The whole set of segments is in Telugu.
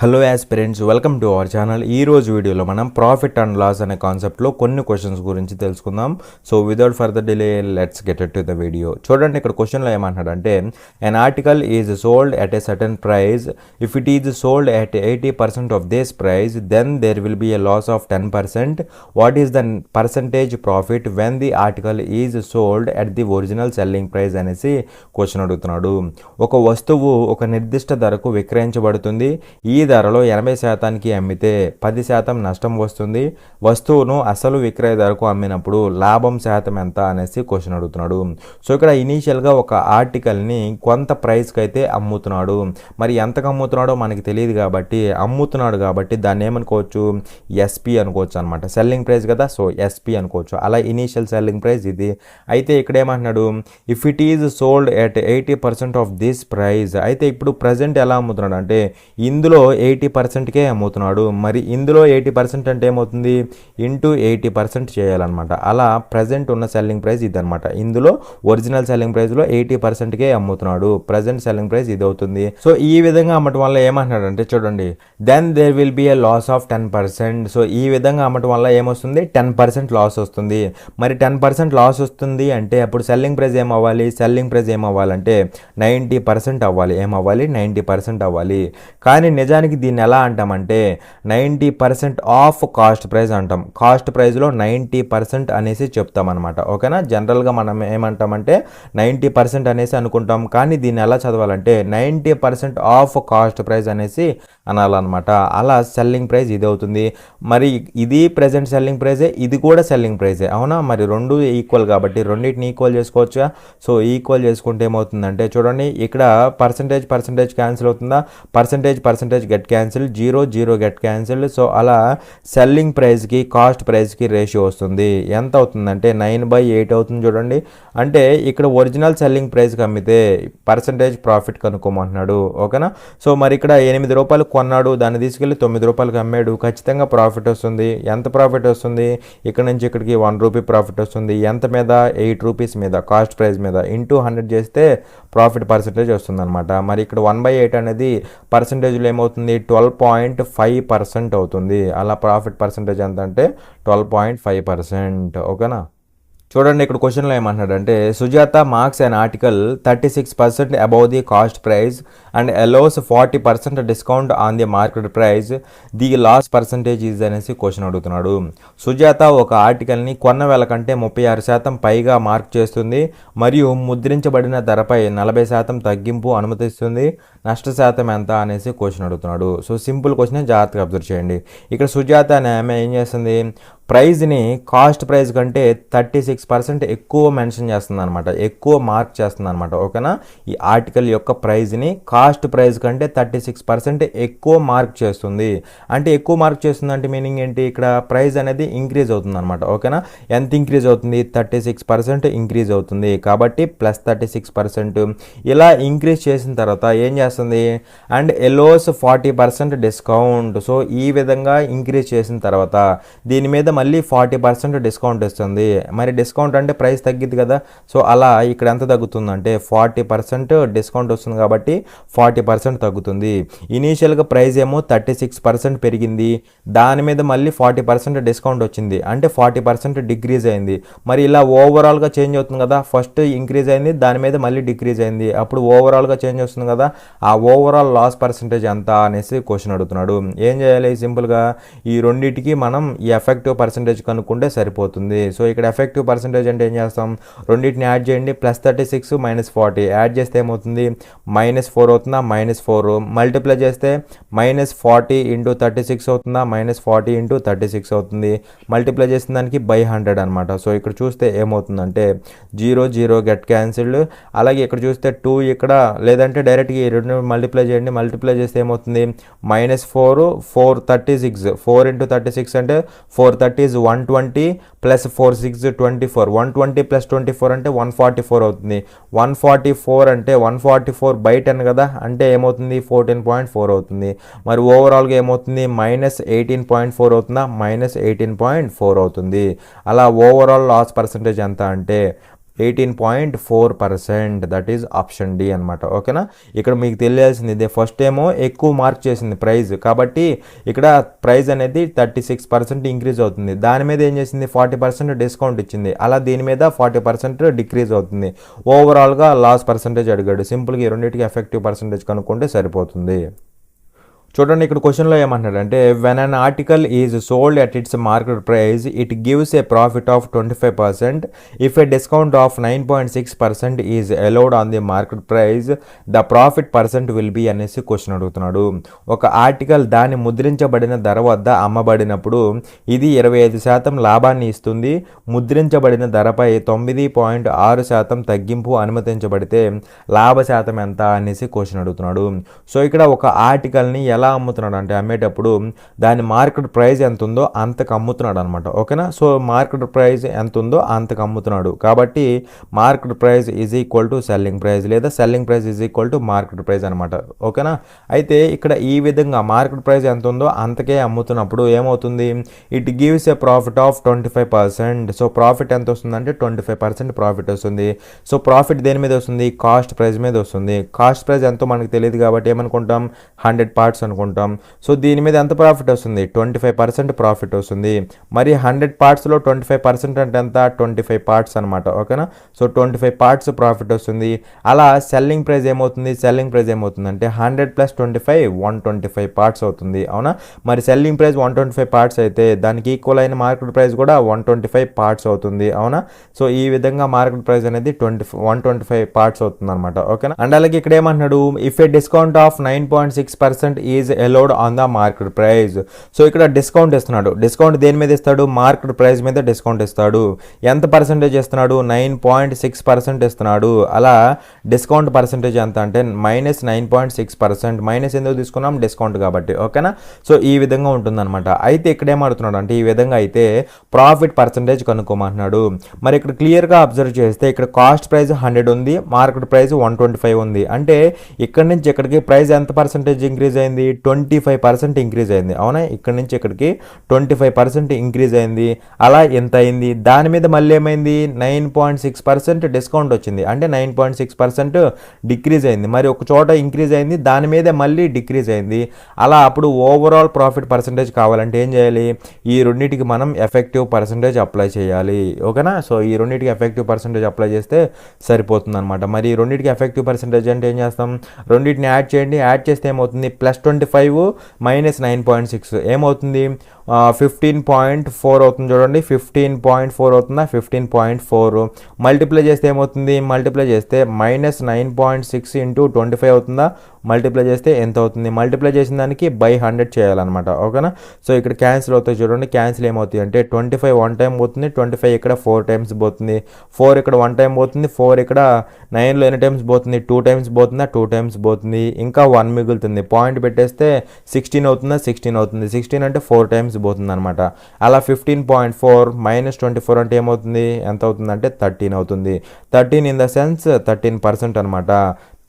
Hello aspirants, welcome to our channel. ఈ రోజు వీడియోలో మనం ప్రాఫిట్ అండ్ లాస్ అనే కాన్సెప్ట్లో కొన్ని క్వశ్చన్స్ గురించి తెలుసుకుందాం. So without further delay let's get it to the video. చూడండి, ఇక్కడ క్వశ్చన్లో ఏమంటాడంటే an article is sold at a certain price. If it is sold at 80% of this price, then there will be a loss of 10%. What is the percentage profit when the article is sold at the original selling price అనేసి క్వశ్చన్ అడుగుతున్నాడు. ఒక వస్తువు ఒక నిర్దిష్ట ధరకు విక్రయించబడుతుంది. ఈ ధరలో 80% అమ్మితే 10% నష్టం వస్తుంది. వస్తువును అసలు విక్రయ ధరకు అమ్మినప్పుడు లాభం శాతం ఎంత అనేసి క్వశ్చన్ అడుగుతున్నాడు. సో ఇక్కడ ఇనీషియల్గా ఒక ఆర్టికల్ని కొంత ప్రైస్కి అయితే అమ్ముతున్నాడు. మరి ఎంతకు అమ్ముతున్నాడో మనకి తెలియదు కాబట్టి అమ్ముతున్నాడు కాబట్టి దాన్ని ఏమనుకోవచ్చు, ఎస్పీ అనుకోవచ్చు అనమాట. సెల్లింగ్ ప్రైస్ కదా, సో ఎస్పీ అనుకోవచ్చు. అలా ఇనీషియల్ సెల్లింగ్ ప్రైస్ ఇది. అయితే ఇక్కడ ఏమంటున్నాడు, if it is sold at 80% of this price. అయితే ఇప్పుడు ప్రజెంట్ ఎలా అమ్ముతున్నాడు అంటే ఇందులో 80%కే అమ్ముతున్నాడు. మరి ఇందులో 80% అంటే ఏమవుతుంది, ఇంటూ 80% చేయాలన్నమాట. అలా ప్రజెంట్ ఉన్న సెల్లింగ్ ప్రైస్ ఇది అనమాట. ఇందులో ఒరిజినల్ సెల్లింగ్ ప్రైస్లో 80%కే అమ్ముతున్నాడు. ప్రజెంట్ సెల్లింగ్ ప్రైస్ ఇది అవుతుంది. సో ఈ విధంగా అమ్మటం వల్ల ఏమంటున్నాడు అంటే చూడండి, then there will be a loss of 10%. So ఈ విధంగా అమ్మటం వల్ల ఏమొస్తుంది, 10% లాస్ వస్తుంది. మరి 10% లాస్ వస్తుంది అంటే అప్పుడు సెల్లింగ్ ప్రైస్ ఏమవ్వాలి, సెల్లింగ్ ప్రైస్ ఏమవ్వాలంటే 90% అవ్వాలి. ఏమవ్వాలి, 90% అవ్వాలి. కానీ నిజానికి దీన్ని ఎలా అంటామంటే 90% ఆఫ్ కాస్ట్ ప్రైస్ అంటాం. కాస్ట్ ప్రైస్లో 90% అనేసి చెప్తామన్నమాట. ఓకేనా. జనరల్గా మనం ఏమంటామంటే 90% అనేసి అనుకుంటాం. కానీ దీన్ని ఎలా చదవాలంటే 90% ఆఫ్ కాస్ట్ ప్రైస్ అనేసి అనాలన్నమాట. అలా సెల్లింగ్ ప్రైస్ ఇది అవుతుంది. మరి ఇది ప్రజెంట్ సెల్లింగ్ ప్రైజే, ఇది కూడా సెల్లింగ్ ప్రైజే, అవునా. మరి రెండు ఈక్వల్ కాబట్టి రెండింటిని ఈక్వల్ చేసుకోవచ్చా. సో ఈక్వల్ చేసుకుంటే ఏమవుతుందంటే చూడండి, ఇక్కడ పర్సంటేజ్ క్యాన్సిల్ అవుతుందా, percentage get cancel, 0 get cancel. So అలా సెల్లింగ్ ప్రైస్కి కాస్ట్ ప్రైస్కి రేషియో వస్తుంది. ఎంత అవుతుందంటే 9/8 అవుతుంది చూడండి. అంటే ఇక్కడ ఒరిజినల్ సెల్లింగ్ ప్రైస్కి అమ్మితే పర్సంటేజ్ ప్రాఫిట్ కనుక్కోమంటున్నాడు. ఓకేనా. సో మరి ఇక్కడ 8 రూపాయలు కొన్నాడు, దాన్ని తీసుకెళ్ళి 9 రూపాయలకి అమ్మాడు. ఖచ్చితంగా ప్రాఫిట్ వస్తుంది. ఎంత ప్రాఫిట్ వస్తుంది, ఇక్కడ నుంచి ఇక్కడికి 1 రూపీ ప్రాఫిట్ వస్తుంది. ఎంత మీద, 8 రూపీస్ మీద, కాస్ట్ ప్రైస్ మీద ఇంటూ 100 చేస్తే ప్రాఫిట్ పర్సంటేజ్ వస్తుంది అనమాట. మరి ఇక్కడ 1/8 అనేది పర్సంటేజ్లో ఏమవుతుంది, 12.5% అవుతుంది. అలా ప్రాఫిట్ పర్సంటేజ్ ఎంత అంటే 12.5%. ఓకేనా. చూడండి, ఇక్కడ క్వశ్చన్లో ఏమంటున్నాడంటే Sujatha marks an article 36% above the cost price and allows 40% discount on the market price. The loss percentage is అనేసి క్వశ్చన్ అడుగుతున్నాడు. సుజాత ఒక ఆర్టికల్ని కొన్న వేల కంటే 36% పైగా మార్క్ చేస్తుంది మరియు ముద్రించబడిన ధరపై 40% తగ్గింపు అనుమతిస్తుంది. నష్ట శాతం ఎంత అనేసి క్వశ్చన్ అడుగుతున్నాడు. సో సింపుల్ క్వశ్చన్, జాగ్రత్తగా అబ్జర్వ్ చేయండి. ఇక్కడ సుజాత అనే ఆమె ఏం చేస్తుంది, ప్రైజ్ని కాస్ట్ ప్రైస్ కంటే 36% ఎక్కువ మెన్షన్ చేస్తుంది అనమాట, ఎక్కువ మార్క్ చేస్తుంది అనమాట. ఓకేనా. ఈ ఆర్టికల్ యొక్క ప్రైజ్ని కాస్ట్ ప్రైస్ కంటే 36% ఎక్కువ మార్క్ చేస్తుంది. అంటే ఎక్కువ మార్క్ చేస్తుంది అంటే మీనింగ్ ఏంటి, ఇక్కడ ప్రైస్ అనేది ఇంక్రీజ్ అవుతుంది అనమాట. ఓకేనా. ఎంత ఇంక్రీజ్ అవుతుంది, 36% ఇంక్రీజ్ అవుతుంది. కాబట్టి +36%. ఇలా ఇంక్రీజ్ చేసిన తర్వాత ఏం చేస్తుంది, అండ్ ఎలోస్ 40% డిస్కౌంట్. సో ఈ విధంగా ఇంక్రీజ్ చేసిన తర్వాత దీని మీద మళ్ళీ 40% డిస్కౌంట్ ఇస్తుంది. మరి డిస్కౌంట్ అంటే ప్రైస్ తగ్గిద్ది కదా. సో అలా ఇక్కడ ఎంత తగ్గుతుందంటే 40% డిస్కౌంట్ వస్తుంది కాబట్టి 40% తగ్గుతుంది. ఇనీషియల్గా ప్రైస్ ఏమో 36% పెరిగింది, దాని మీద మళ్ళీ 40% డిస్కౌంట్ వచ్చింది, అంటే 40% డిక్రీజ్ అయింది. మరి ఇలా ఓవరాల్గా చేంజ్ అవుతుంది కదా. ఫస్ట్ ఇంక్రీజ్ అయింది, దాని మీద మళ్ళీ డిక్రీజ్ అయింది, అప్పుడు ఓవరాల్గా చేంజ్ వస్తుంది కదా. ఆ ఓవరాల్ లాస్ పర్సంటేజ్ ఎంత అనేసి క్వశ్చన్ అడుగుతున్నాడు. ఏం చేయాలి, సింపుల్గా ఈ రెండింటికి మనం ఈ ఎఫెక్టివ్ పర్సంటేజ్ కనుక్కుంటే సరిపోతుంది. సో ఇక్కడ ఎఫెక్టివ్ పర్సంటేజ్ అంటే ఏం చేస్తాం, రెండింటిని యాడ్ చేయండి. +36 -40 యాడ్ చేస్తే ఏమవుతుంది, -4 అవుతుందా, -4 మల్టిప్లై చేస్తే -40 × 36 అవుతుందా, -40 × 36 అవుతుంది. మల్టిప్లై చేసిన దానికి 100 అనమాట. సో ఇక్కడ చూస్తే ఏమవుతుందంటే 0 గెట్ క్యాన్సిల్డ్. అలాగే ఇక్కడ చూస్తే 2 ఇక్కడ, లేదంటే డైరెక్ట్గా ఈ రెండు మల్టిప్లై చేయండి. మల్టిప్లై చేస్తే ఏమవుతుంది, -4 36 4 × 36 అంటే 430 is 120 ప్లస్ 4 6 24 120 ప్లస్ 24 అంటే 144 అవుతుంది. 144 అంటే 144/10 కదా, అంటే ఏమవుతుంది 14.4 అవుతుంది. మరి ఓవరాల్గా ఏమవుతుంది -18.4 అవుతుందా, -18.4 అవుతుంది. అలా ఓవరాల్ లాస్ పర్సంటేజ్ ఎంత అంటే 18.4%, దట్ ఈజ్ ఆప్షన్ డి అనమాట. ఓకేనా, ఇక్కడ మీకు తెలియాల్సింది ఇదే. ఫస్ట్ ఏమో ఎక్కువ మార్క్ చేసింది ప్రైస్, కాబట్టి ఇక్కడ ప్రైస్ అనేది 36% ఇంక్రీజ్ అవుతుంది. దాని మీద ఏం చేసింది, 40% డిస్కౌంట్ ఇచ్చింది. అలా దీని మీద 40% డిక్రీజ్ అవుతుంది. ఓవరాల్గా లాస్ పర్సంటేజ్ అడిగాడు. సింపుల్గా ఈ రెండింటికి ఎఫెక్టివ్ పర్సంటేజ్ కనుక్కుంటే సరిపోతుంది. చూడండి ఇక్కడ క్వశ్చన్లో ఏమంటాడంటే, when an article is sold at its market price it gives a profit of 25%. If a discount of 9.6% is allowed on the market price the profit percent will be అనేసి క్వశ్చన్ అడుగుతున్నాడు. ఒక ఆర్టికల్ దాని ముద్రించబడిన ధర వద్ద అమ్మబడినప్పుడు ఇది 25% లాభాన్ని ఇస్తుంది. ముద్రించబడిన ధరపై 9.6% తగ్గింపు అనుమతించబడితే లాభ శాతం ఎంత అనేసి క్వశ్చన్ అడుగుతున్నాడు. సో ఇక్కడ ఒక ఆర్టికల్ని ఎలా అమ్ముతున్నాడు అంటే, అమ్మేటప్పుడు దాని మార్కెట్ ప్రైస్ ఎంత ఉందో అంతకు అమ్ముతున్నాడు అనమాట. ఓకేనా, సో మార్కెట్ ప్రైస్ ఎంత ఉందో అంతకు అమ్ముతున్నాడు. కాబట్టి market price is equal to selling price, లేదా selling price is equal to market price అనమాట. ఓకేనా, అయితే ఇక్కడ ఈ విధంగా మార్కెట్ ప్రైస్ ఎంత ఉందో అంతకే అమ్ముతున్నప్పుడు ఏమవుతుంది, it gives a profit of 25%. So profit ఎంత వస్తుందంటే 25% ప్రాఫిట్ వస్తుంది. సో ప్రాఫిట్ దేని మీద వస్తుంది, కాస్ట్ ప్రైస్ మీద వస్తుంది. కాస్ట్ ప్రైస్ ఎంతో మనకు తెలియదు కాబట్టి ఏమనుకుంటాం, 100 పార్ట్స్ అనుకుంటాం. సో దీని మీద ఎంత ప్రాఫిట్ వస్తుంది, 25% ప్రాఫిట్ వస్తుంది. మరి 100 పార్ట్స్లో 25% అంటే ఎంత, 25 పార్ట్స్ అనమాట. ఓకేనా, సో 25 పార్ట్స్ ప్రాఫిట్ వస్తుంది. అలా సెల్లింగ్ ప్రైస్ ఏమవుతుంది, సెల్లింగ్ ప్రైస్ ఏమవుతుందంటే 100 + 25 125 పార్ట్స్ అవుతుంది. అవునా, మరి సెల్లింగ్ ప్రైస్ 125 పార్ట్స్ అయితే దానికి ఈక్వల్ అయిన మార్కెట్ ప్రైస్ కూడా 125 పార్ట్స్ అవుతుంది. అవునా, సో ఈ విధంగా మార్కెట్ ప్రైస్ అనేది 125 పార్ట్స్ అవుతుంది అనమాట. ఓకేనా, అండ్ అలాగే ఇక్కడ ఏమంటున్నాడు, if a discount of 9.6% is allowed on the market price. So ఇక్కడ డిస్కౌంట్ ఇస్తున్నాడు. డిస్కౌంట్ దేని మీద ఇస్తాడు, మార్కెట్ ప్రైస్ మీద డిస్కౌంట్ ఇస్తాడు. ఎంత పర్సెంటేజ్ ఇస్తున్నాడు, 9.6% ఇస్తున్నాడు. అలా డిస్కౌంట్ పర్సెంటేజ్ ఎంత అంటే -9.6%. మైనస్ ఎందుకు తీసుకున్నాం, డిస్కౌంట్ కాబట్టి. ఓకేనా, సో ఈ విధంగా ఉంటుందన్నమాట. అయితే ఇక్కడ ఏమడుతున్నాడు అంటే, ఈ విధంగా అయితే ప్రాఫిట్ పర్సెంటేజ్ కనుక్కోమంటున్నాడు. మరి ఇక్కడ క్లియర్గా అబ్జర్వ్ చేస్తే ఇక్కడ కాస్ట్ ప్రైస్ 100 ఉంది, మార్కెట్ ప్రైస్ 125 ఉంది. అంటే ఇక్కడ నుంచి ఇక్కడికి ప్రైస్ ఎంత పర్సెంటేజ్ ఇంక్రీజ్ అయింది, 25% ఇంక్రీజ్ అయింది. అవునా, ఇక్కడ నుంచి ఇక్కడికి 25% ఇంక్రీజ్ అయింది. అలా ఎంత అయింది, దాని మీద మళ్ళీ ఏమైంది, 9.6% డిస్కౌంట్ వచ్చింది. అంటే 9.6% డిక్రీజ్ అయింది. మరి ఒక చోట ఇంక్రీజ్ అయింది, దాని మీద మళ్ళీ డిక్రీజ్ అయింది. అలా అప్పుడు ఓవరాల్ ప్రాఫిట్ పర్సంటేజ్ కావాలంటే ఏం చేయాలి, ఈ రెండింటికి మనం ఎఫెక్టివ్ పర్సంటేజ్ అప్లై చేయాలి. ఓకేనా, సో ఈ రెండింటికి ఎఫెక్టివ్ పర్సంటేజ్ అప్లై చేస్తే సరిపోతుంది అనమాట. మరి ఈ రెండింటికి ఎఫెక్టివ్ పర్సంటేజ్ అంటే ఏం చేస్తాం, రెండింటిని యాడ్ చేయండి. యాడ్ చేస్తే ఏమవుతుంది, +25 - 9.6 ఏమవుతుంది, 15.4 అవుతుంది. చూడండి 15.4 అవుతుందా, 15.4 మల్టిప్లై చేస్తే ఏమవుతుంది, మల్టిప్లై చేస్తే -9.6 × 25 అవుతుందా, మల్టిప్లై చేస్తే ఎంత అవుతుంది, మల్టిప్లై చేసిన దానికి బై 100 చేయాలన్నమాట. ఓకేనా, సో ఇక్కడ క్యాన్సిల్ అవుతాయి. చూడండి క్యాన్సిల్ ఏమవుతుంది అంటే 25 1 టైం పోతుంది, 25 ఇక్కడ 4 టైమ్స్ పోతుంది, 4 ఇక్కడ 1 టైం పోతుంది, 4 ఇక్కడ 9లో ఎన్ని టైమ్స్ పోతుంది, 2 టైమ్స్ పోతుందా, 2 టైమ్స్ పోతుంది, ఇంకా 1 మిగులుతుంది. పాయింట్ పెట్టేస్తే 16 అవుతుందా, 16 అవుతుంది. 16 అంటే 4 టైమ్స్ పోతుంది అనమాట. అలా 15.4 - 24 అంటే ఏమవుతుంది, ఎంత అవుతుంది అంటే 13 అవుతుంది. 13 ఇన్ ద సెన్స్ 13% అనమాట.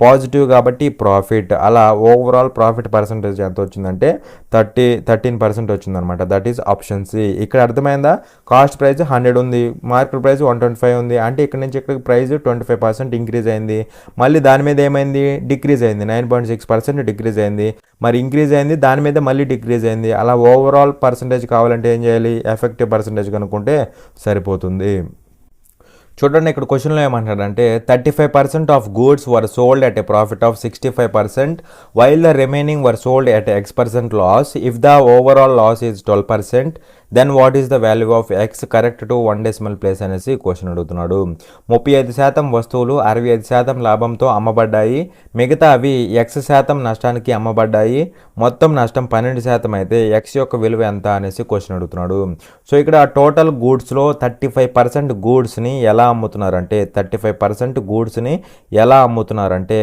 పాజిటివ్ కాబట్టి ప్రాఫిట్. అలా ఓవరాల్ ప్రాఫిట్ పర్సంటేజ్ ఎంత వచ్చిందంటే 13% వచ్చిందనమాట. That is option C. ఇక్కడ అర్థమైందా, కాస్ట్ ప్రైస్ 100 ఉంది, మార్కెట్ ప్రైస్ 125 ఉంది. అంటే ఇక్కడ నుంచి ఇక్కడికి ప్రైస్ 25% ఇంక్రీజ్ అయింది. మళ్ళీ దాని మీద ఏమైంది, డిక్రీజ్ అయింది, 9.6% డిక్రీజ్ అయింది. మరి ఇంక్రీజ్ అయింది, దాని మీద మళ్ళీ డిక్రీజ్ అయింది. అలా ఓవరాల్ పర్సంటేజ్ కావాలంటే ఏం చేయాలి, ఎఫెక్టివ్ పర్సంటేజ్ కనుక్కుంటే సరిపోతుంది. చూడండి ఇక్కడ క్వశ్చన్లో ఏమంటాడంటే 35% of goods were sold at a profit of 65% while the remaining were sold at X% loss. If the overall loss is 12%, then what is the value of X correct to 1 decimal place అనేసి క్వశ్చన్ అడుగుతున్నాడు. 35% వస్తువులు 65% లాభంతో అమ్మబడ్డాయి, మిగతా అవి X% నష్టానికి అమ్మబడ్డాయి. మొత్తం నష్టం 12% అయితే ఎక్స్ యొక్క విలువ ఎంత అనేసి క్వశ్చన్ అడుగుతున్నాడు. సో ఇక్కడ టోటల్ గూడ్స్లో 35% గూడ్స్ని ఎలా అమ్ముతున్నారంటే 35% గూడ్స్ని ఎలా అమ్ముతున్నారంటే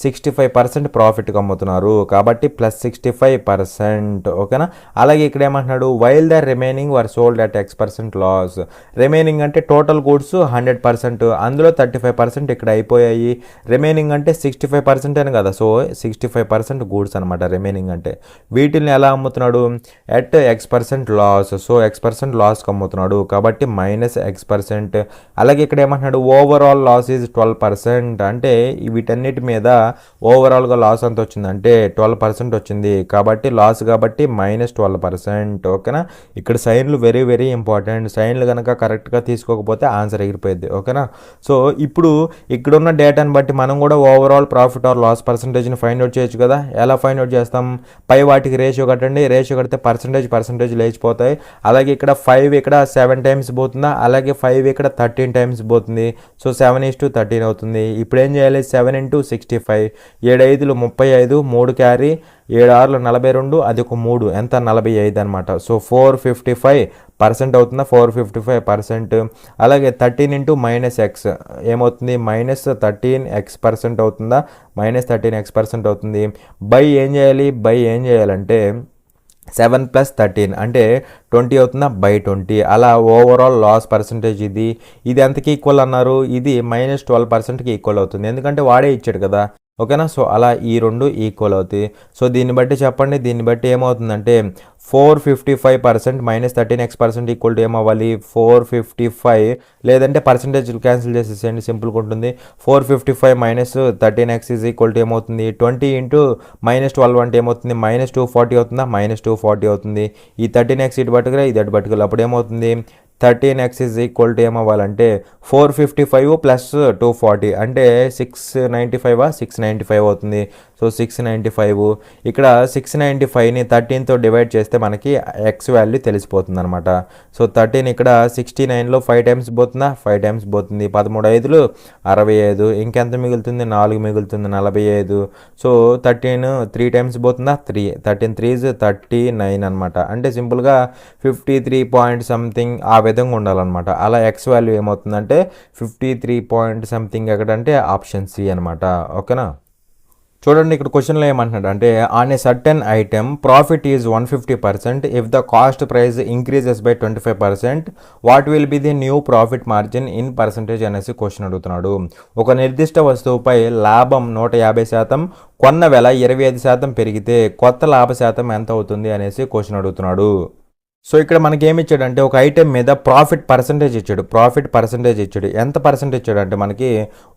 65% ప్రాఫిట్కి అమ్ముతున్నారు కాబట్టి ప్లస్ 65%. ఓకేనా. అలాగే ఇక్కడ ఏమంటున్నాడు, while the remaining were sold at X% loss. Remaining అంటే టోటల్ గూడ్స్ 100%, అందులో 35% ఇక్కడ అయిపోయాయి. రిమైనింగ్ అంటే 65% అని కదా, సో 65% గూడ్స్ అనమాట రిమైనింగ్ అంటే. వీటిని ఎలా అమ్ముతున్నాడు, at X% loss. So X% లాస్కి అమ్ముతున్నాడు కాబట్టి మైనస్ X%. అలాగే ఇక్కడ ఏమంటున్నాడు, ఓవరాల్ లాస్ ఈజ్ 12%. అంటే వీటన్నిటి మీద ఓవరాల్గా లాస్ ఎంత వచ్చిందంటే 12% వచ్చింది కాబట్టి లాస్ కాబట్టి మైనస్ 12%. ఓకేనా. ఇక్కడ సైన్లు వెరీ వెరీ ఇంపార్టెంట్. సైన్లు కనుక కరెక్ట్గా తీసుకోకపోతే ఆన్సర్ ఎగిరిపోయింది. ఓకేనా. సో ఇప్పుడు ఇక్కడున్న డేటాని బట్టి మనం కూడా ఓవరాల్ ప్రాఫిట్ ఆర్ లాస్ పర్సంటేజ్ని ఫైండ్ అవుట్ చేయొచ్చు కదా. ఎలా ఫైండ్ అవుట్ చేస్తాం, పై వాటికి రేషియో కట్టండి, రేషియో కడితే పర్సంటేజ్ లేచిపోతాయి. అలాగే ఇక్కడ 5 ఇక్కడ 7 టైమ్స్ పోతుందా, అలాగే 5 ఇక్కడ 13 టైమ్స్ పోతుంది. సో 7:13 అవుతుంది. ఇప్పుడు ఏం చేయాలి, 7 × 65, 7 5 35, 3 క్యారీ, 7 6 42, అది ఒక 3 ఎంత 45 అనమాట. సో 455% అవుతుందా, 455%. అలాగే 13 × -x ఏమవుతుంది, -13x% అవుతుందా, -13x% అవుతుంది. బై ఏం చేయాలంటే 7 + 13 అంటే 20 అవుతుందా, బై 20. అలా ఓవరాల్ లాస్ పర్సంటేజ్ ఇది ఎంతకి ఈక్వల్ అన్నారు, ఇది -12%కి ఈక్వల్ అవుతుంది, ఎందుకంటే వాడే ఇచ్చాడు కదా. ఓకేనా. సో అలా ఈ రెండు ఈక్వల్ అవుతాయి. సో దీన్ని బట్టి చెప్పండి, దీన్ని బట్టి ఏమవుతుందంటే 455% -13x% ఈక్వల్ టు ఏమవ్వాలి, 455, లేదంటే పర్సంటేజ్ క్యాన్సిల్ చేసేసేయండి, సింపుల్గా ఉంటుంది. 455 - 13x ఈజ్ ఈక్వల్ టు ఏమవుతుంది, 20 × -12 అంటే ఏమవుతుంది, -240 అవుతుందా, -240 అవుతుంది. ఈ 13x ఇటు పట్టుకురా, ఇది అటు పట్టుకురా, అప్పుడు ఏమవుతుంది, 13x ఈజ్ ఈక్వల్ టు ఏమవ్వాలంటే 455 + 240 అంటే 695 అవుతుంది. సో 695, ఇక్కడ 695ని 13తో డివైడ్ చేస్తే మనకి ఎక్స్ వాల్యూ తెలిసిపోతుంది అనమాట. సో 13 ఇక్కడ 69లో 5 టైమ్స్ పోతుందా, 5 టైమ్స్ పోతుంది. 13 5 65, ఇంకెంత మిగులుతుంది, 4 మిగులుతుంది, 45. సో 13 3 టైమ్స్ పోతుందా, 3, 13 3s 39 అనమాట. అంటే సింపుల్గా 53 పాయింట్ సంథింగ్ ఆ విధంగా ఉండాలన్నమాట. అలా ఎక్స్ వాల్యూ ఏమవుతుందంటే 53 పాయింట్ సంథింగ్ ఎక్కడంటే ఆప్షన్ సి అనమాట. ఓకేనా. చూడండి ఇక్కడ క్వశ్చన్లో ఏమంటున్నాడు అంటే, on a certain item profit is 150%, if the cost price increases by 25%, what will be the new profit margin in percentage అనేసి క్వశ్చన్ అడుగుతున్నాడు. ఒక నిర్దిష్ట వస్తువుపై లాభం 150%, కొన్న వెల 25% పెరిగితే కొత్త లాభ శాతం ఎంత అవుతుంది అనేసి క్వశ్చన్ అడుగుతున్నాడు. సో ఇక్కడ మనకి ఏమి ఇచ్చాడంటే ఒక ఐటెం మీద ప్రాఫిట్ పర్సంటేజ్ ఇచ్చాడు. ఎంత పర్సెంట్ ఇచ్చాడు అంటే మనకి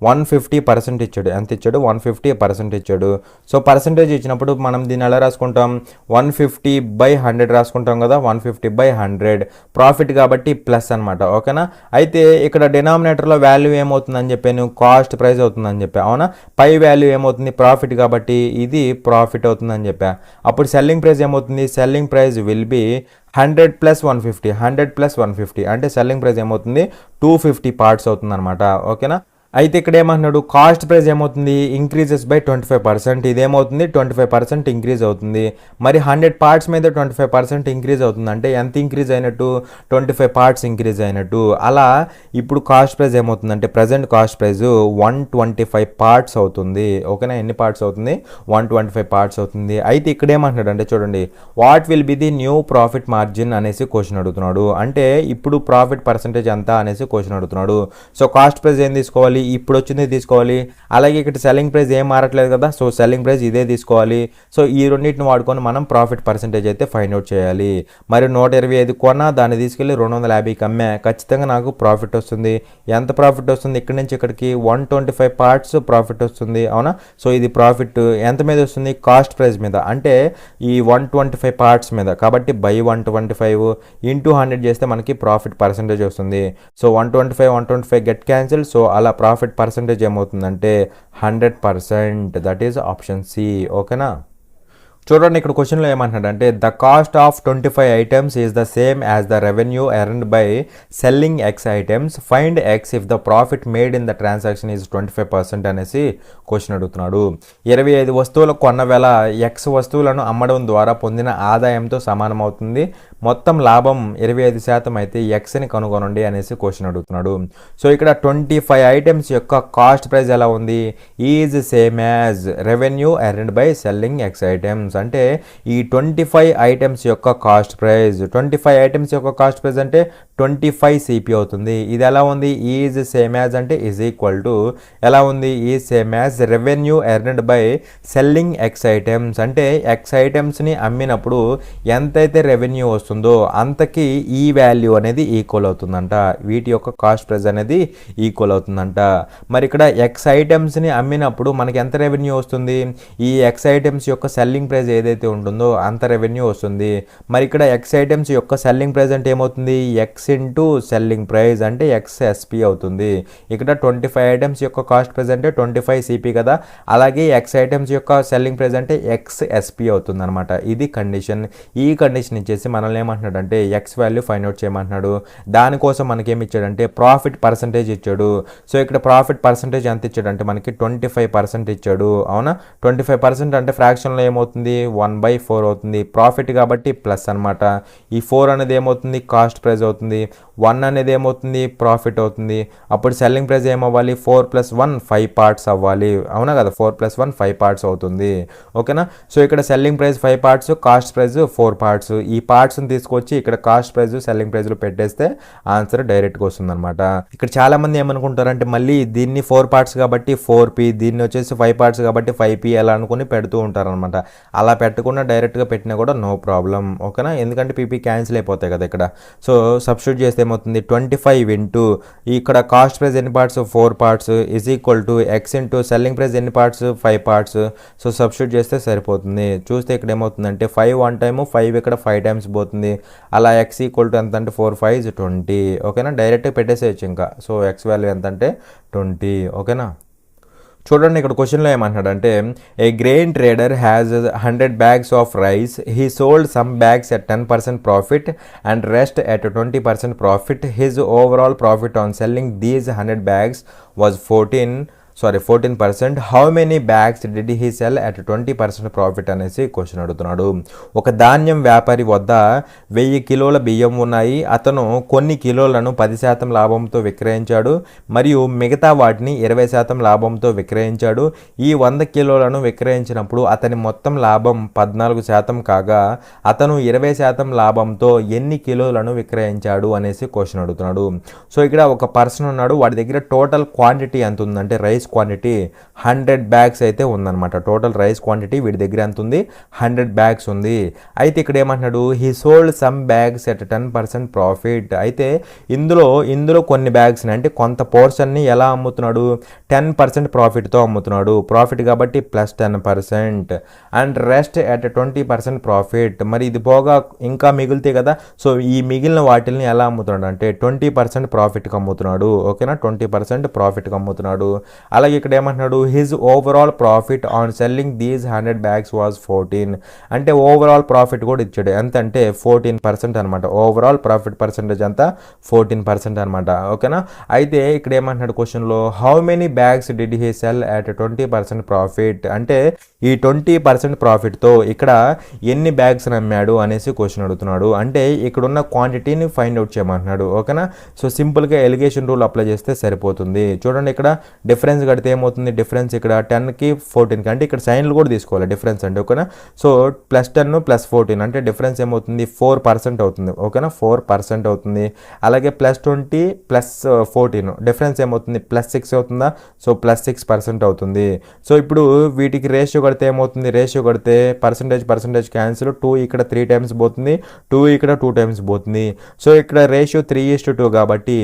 150% ఇచ్చాడు. ఎంత ఇచ్చాడు, 150% ఇచ్చాడు. సో పర్సంటేజ్ ఇచ్చినప్పుడు మనం దీన్ని ఎలా రాసుకుంటాం, 150/100 రాసుకుంటాం కదా. 150/100 ప్రాఫిట్ కాబట్టి ప్లస్ అనమాట. ఓకేనా. అయితే ఇక్కడ డినామినేటర్లో వాల్యూ ఏమవుతుందని చెప్పాను, కాస్ట్ ప్రైస్ అవుతుందని చెప్పా, అవునా. పై వాల్యూ ఏమవుతుంది, ప్రాఫిట్ కాబట్టి ఇది ప్రాఫిట్ అవుతుందని చెప్పా. అప్పుడు సెల్లింగ్ ప్రైస్ ఏమవుతుంది, సెల్లింగ్ ప్రైస్ విల్ బి 100 + 150, 100 + 150 అంటే సెల్లింగ్ ప్రైస్ ఏమవుతుంది, 250 పార్ట్స్ అవుతుంది అనమాట. ఓకేనా. అయితే ఇక్కడ ఏమంటున్నాడు, కాస్ట్ ప్రైస్ ఏమవుతుంది, ఇంక్రీజెస్ బై 25%, ఇదేమవుతుంది 25% ఇంక్రీజ్ అవుతుంది. మరి 100 పార్ట్స్ మీద 25% ఇంక్రీజ్ అవుతుంది అంటే ఎంత ఇంక్రీజ్ అయినట్టు, 25 పార్ట్స్ ఇంక్రీజ్ అయినట్టు. అలా ఇప్పుడు కాస్ట్ ప్రైస్ ఏమవుతుందంటే ప్రజెంట్ కాస్ట్ ప్రైస్ 125 పార్ట్స్ అవుతుంది. ఓకేనా. ఎన్ని పార్ట్స్ అవుతుంది, 125 పార్ట్స్ అవుతుంది. అయితే ఇక్కడ ఏమంటున్నాడు అంటే చూడండి, what will be the new profit margin అనేసి క్వశ్చన్ అడుగుతున్నాడు. అంటే ఇప్పుడు ప్రాఫిట్ పర్సంటేజ్ ఎంత అనేసి క్వశ్చన్ అడుగుతున్నాడు. సో కాస్ట్ ప్రైస్ ఏం తీసుకోవాలి, ఇప్పుడు వచ్చింది తీసుకోవాలి. అలాగే ఇక్కడ సెల్లింగ్ ప్రైస్ ఏం మారట్లేదు కదా, సో సెల్లింగ్ ప్రైస్ ఇదే తీసుకోవాలి. సో ఈ రెండింటిని వాడుకొని మనం ప్రాఫిట్ పర్సంటేజ్ అయితే ఫైండ్ అవుట్ చేయాలి. మరి 125 కొన్నా, దాన్ని తీసుకెళ్ళి 250కి అమ్మా, ఖచ్చితంగా నాకు ప్రాఫిట్ వస్తుంది. ఎంత ప్రాఫిట్ వస్తుంది, ఇక్కడి నుంచి ఇక్కడికి 125 పార్ట్స్ ప్రాఫిట్ వస్తుంది, అవునా. సో ఇది ప్రాఫిట్ ఎంత మీద వస్తుంది, కాస్ట్ ప్రైస్ మీద, అంటే ఈ 125 పార్ట్స్ మీద. కాబట్టి బై 125 × 100 చేస్తే మనకి ప్రాఫిట్ పర్సంటేజ్ వస్తుంది. So 125 get cancel. సో అలా ప్రాఫిట్ పర్సంటేజ్ ఏమవుతుందంటే 100%. That is option C. ఓకేనా. చూడండి ఇక్కడ క్వశ్చన్లో ఏమంటున్నాడంటే the cost of 25 items is the same as the revenue earned by selling X items find X if the profit made in the transaction is 25% అనేసి క్వశ్చన్ అడుగుతున్నాడు. 25 వస్తువులు కొన్న వేళ ఎక్స్ వస్తువులను అమ్మడం ద్వారా పొందిన ఆదాయంతో సమానం అవుతుంది. మొత్తం లాభం 25% అయితే ఎక్స్ని కనుగొనండి అనేసి క్వశ్చన్ అడుగుతున్నాడు. సో ఇక్కడ 25 ఐటమ్స్ యొక్క కాస్ట్ ప్రైస్ ఎలా ఉంది, is same as revenue earned by selling X items. అంటే ఈ 25 ఐటమ్స్ యొక్క కాస్ట్ ప్రైస్, 25 ఐటమ్స్ యొక్క కాస్ట్ ప్రైస్ అంటే 25 సిపి అవుతుంది. ఇది ఎలా ఉంది, ఈజ్ సేమ్ యాజ్ అంటే ఈజ్ ఈక్వల్ టు ఎలా ఉంది, is same as revenue earned by selling X items. అంటే ఎక్స్ ఐటమ్స్ని అమ్మినప్పుడు ఎంతైతే రెవెన్యూ వస్తుందో అంతకి ఈ వాల్యూ అనేది ఈక్వల్ అవుతుందంట. వీటి యొక్క కాస్ట్ ప్రైస్ అనేది ఈక్వల్ అవుతుందంట. మరి ఇక్కడ ఎక్స్ ఐటమ్స్ని అమ్మినప్పుడు మనకి ఎంత రెవెన్యూ వస్తుంది, ఈ ఎక్స్ ఐటమ్స్ యొక్క సెల్లింగ్ ప్రైస్ ఏదైతే ఉంటుందో అంత రెవెన్యూ వస్తుంది. మరి ఇక్కడ ఎక్స్ ఐటమ్స్ యొక్క సెల్లింగ్ ప్రైస్ అంటే ఏమవుతుంది, ఎక్స్ ఇంటూ సెల్లింగ్ ప్రైస్ అంటే ఎక్స్ ఎస్పి అవుతుంది. ఇక్కడ 25 ఐటమ్స్ యొక్క కాస్ట్ ప్రైస్ అంటే 25 సిపి కదా, అలాగే ఎక్స్ ఐటమ్స్ యొక్క సెల్లింగ్ ప్రైస్ అంటే ఎక్స్ ఎస్పి అవుతుంది అనమాట. ఇది కండిషన్. ఈ కండిషన్ ఇచ్చేసి మనల్ని ఏమంటున్నాడు అంటే ఎక్స్ వాల్యూ ఫైండ్ అవుట్ చేయమంటున్నాడు. దానికోసం మనకి ఏమి ఇచ్చాడంటే ప్రాఫిట్ పర్సంటేజ్ ఇచ్చాడు. సో ఇక్కడ ప్రాఫిట్ పర్సంటేజ్ ఎంత ఇచ్చాడంటే మనకి 25% ఇచ్చాడు. అవునా, 25% అంటే ఫ్రాక్షన్లో ఏమవుతుంది 1/4 అవుతుంది. ప్రాఫిట్ కాబట్టి ప్లస్ అనమాట. ఈ 4 అనేది ఏమవుతుంది కాస్ట్ ప్రైస్ అవుతుంది, 1 అనేది ఏమవుతుంది ప్రాఫిట్ అవుతుంది. అప్పుడు సెల్లింగ్ ప్రైస్ ఏమవ్వాలి 4 + 1 5 పార్ట్స్ అవ్వాలి. అవునా కదా, 4 + 1 5 పార్ట్స్ అవుతుంది. ఓకేనా. సో ఇక్కడ selling price 5 parts, cost price 4 parts. ఈ పార్ట్స్ని తీసుకొచ్చి ఇక్కడ కాస్ట్ ప్రైస్ సెల్లింగ్ ప్రైస్లో పెట్టేస్తే ఆన్సర్ డైరెక్ట్గా వస్తుంది అనమాట. ఇక్కడ చాలా మంది ఏమనుకుంటారంటే మళ్ళీ దీన్ని 4 పార్ట్స్ కాబట్టి 4p, దీన్ని వచ్చేసి 5 పార్ట్స్ కాబట్టి 5p అలా అనుకుని పెడుతూ ఉంటారు అనమాట. అలా పెట్టకుండా డైరెక్ట్గా పెట్టినా కూడా నో ప్రాబ్లం. ఓకేనా, ఎందుకంటే పీపీ క్యాన్సిల్ అయిపోతాయి కదా ఇక్కడ. సో సబ్స్టిట్యూట్ చేస్తే ఏమవుతుంది 25 ఇంటూ ఇక్కడ కాస్ట్ ప్రైస్ ఎన్ని parts 4 parts is equal to X into selling price ఎన్ని పార్ట్స్ 5 పార్ట్స్. సో సబ్స్టిట్యూట్ చేస్తే సరిపోతుంది. చూస్తే ఇక్కడ ఏమవుతుందంటే 5 1 టైము, 5 ఇక్కడ 5 టైమ్స్ పోతుంది. అలా ఎక్స్ ఈక్వల్ టు ఎంత అంటే 4 5 20. ఓకేనా, డైరెక్ట్గా పెట్టేసేయచ్చు ఇంకా. సో ఎక్స్ వాల్యూ ఎంత అంటే 20. ఓకేనా. చూడండి ఇక్కడ క్వశ్చన్లో ఏమంటున్నాడంటే a grain trader has 100 bags of rice. He sold some bags at 10% profit and rest at 20% profit. His overall profit on selling these 100 bags was 14%. How many bags did he sell at 20% profit అనేసి క్వశ్చన్ అడుగుతున్నాడు. ఒక ధాన్యం వ్యాపారి వద్ద 1000 కిలోల బియ్యం ఉన్నాయి. అతను కొన్ని కిలోలను 10% లాభంతో విక్రయించాడు మరియు మిగతా వాటిని 20% లాభంతో విక్రయించాడు. ఈ 100 కిలోలను విక్రయించినప్పుడు అతని మొత్తం లాభం 14% కాగా అతను 20% లాభంతో ఎన్ని కిలోలను విక్రయించాడు అనేసి క్వశ్చన్ అడుగుతున్నాడు. సో ఇక్కడ ఒక పర్సన్ ఉన్నాడు, వాడి దగ్గర టోటల్ క్వాంటిటీ ఎంత ఉందంటే రైస్ క్వాంటిటీ 100 bags అయితే ఉందన్నమాట. టోటల్ రైస్ క్వాంటిటీ వీడి దగ్గర ఎంత ఉంది 100 bags ఉంది. అయితే ఇక్కడ ఏమంటున్నాడు he sold some bags at 10% profit. అయితే ఇందులో కొన్ని బ్యాగ్స్ని అంటే కొంత పోర్షన్ని ఎలా అమ్ముతున్నాడు 10% ప్రాఫిట్తో అమ్ముతున్నాడు. ప్రాఫిట్ కాబట్టి +10% అండ్ రెస్ట్ ఎట్ 20% ప్రాఫిట్. మరి ఇది పోగా ఇంకా మిగులుతాయి కదా, సో ఈ మిగిలిన వాటిని ఎలా అమ్ముతున్నాడు అంటే 20% ప్రాఫిట్కి అమ్ముతున్నాడు. ఓకేనా, 20% ప్రాఫిట్కి అమ్ముతున్నాడు. అలాగే ఇక్కడ ఏమంటున్నాడు his overall profit on selling these 100 bags was 14. అంటే ఓవరాల్ ప్రాఫిట్ కూడా ఇచ్చాడు. ఎంత అంటే 14% అనమాట. ఓవరాల్ ప్రాఫిట్ పర్సంటేజ్ అంతా 14% అనమాట. ఓకేనా. అయితే ఇక్కడ ఏమంటున్నాడు క్వశ్చన్లో how many bags did he sell at 20% profit. అంటే ఈ 20% ప్రాఫిట్తో ఇక్కడ ఎన్ని బ్యాగ్స్ అమ్మాడు అనేసి క్వశ్చన్ అడుగుతున్నాడు. అంటే ఇక్కడ ఉన్న క్వాంటిటీని ఫైండ్ అవుట్ చేయమంటున్నాడు. ఓకేనా. సో సింపుల్గా ఎలిగేషన్ రూల్ అప్లై చేస్తే సరిపోతుంది. చూడండి ఇక్కడ డిఫరెన్స్ కడితే ఏమవుతుంది, డిఫరెన్స్ ఇక్కడ 10కి 14కి అంటే ఇక్కడ సైన్లు కూడా తీసుకోవాలి డిఫరెన్స్ అంటే. ఓకేనా. సో +10 +14 అంటే డిఫరెన్స్ ఏమవుతుంది 4% అవుతుంది. ఓకేనా, 4% అవుతుంది. అలాగే +20 +14 డిఫరెన్స్ ఏమవుతుంది +6 అవుతుందా, సో +6% అవుతుంది. సో ఇప్పుడు వీటికి రేషియో కడితే ఏమవుతుంది, రేషియో కడితే పర్సంటేజ్ క్యాన్సిల్, 2 ఇక్కడ 3 టైమ్స్ పోతుంది, 2 ఇక్కడ 2 టైమ్స్ పోతుంది. సో ఇక్కడ రేషియో 3:2 కాబట్టి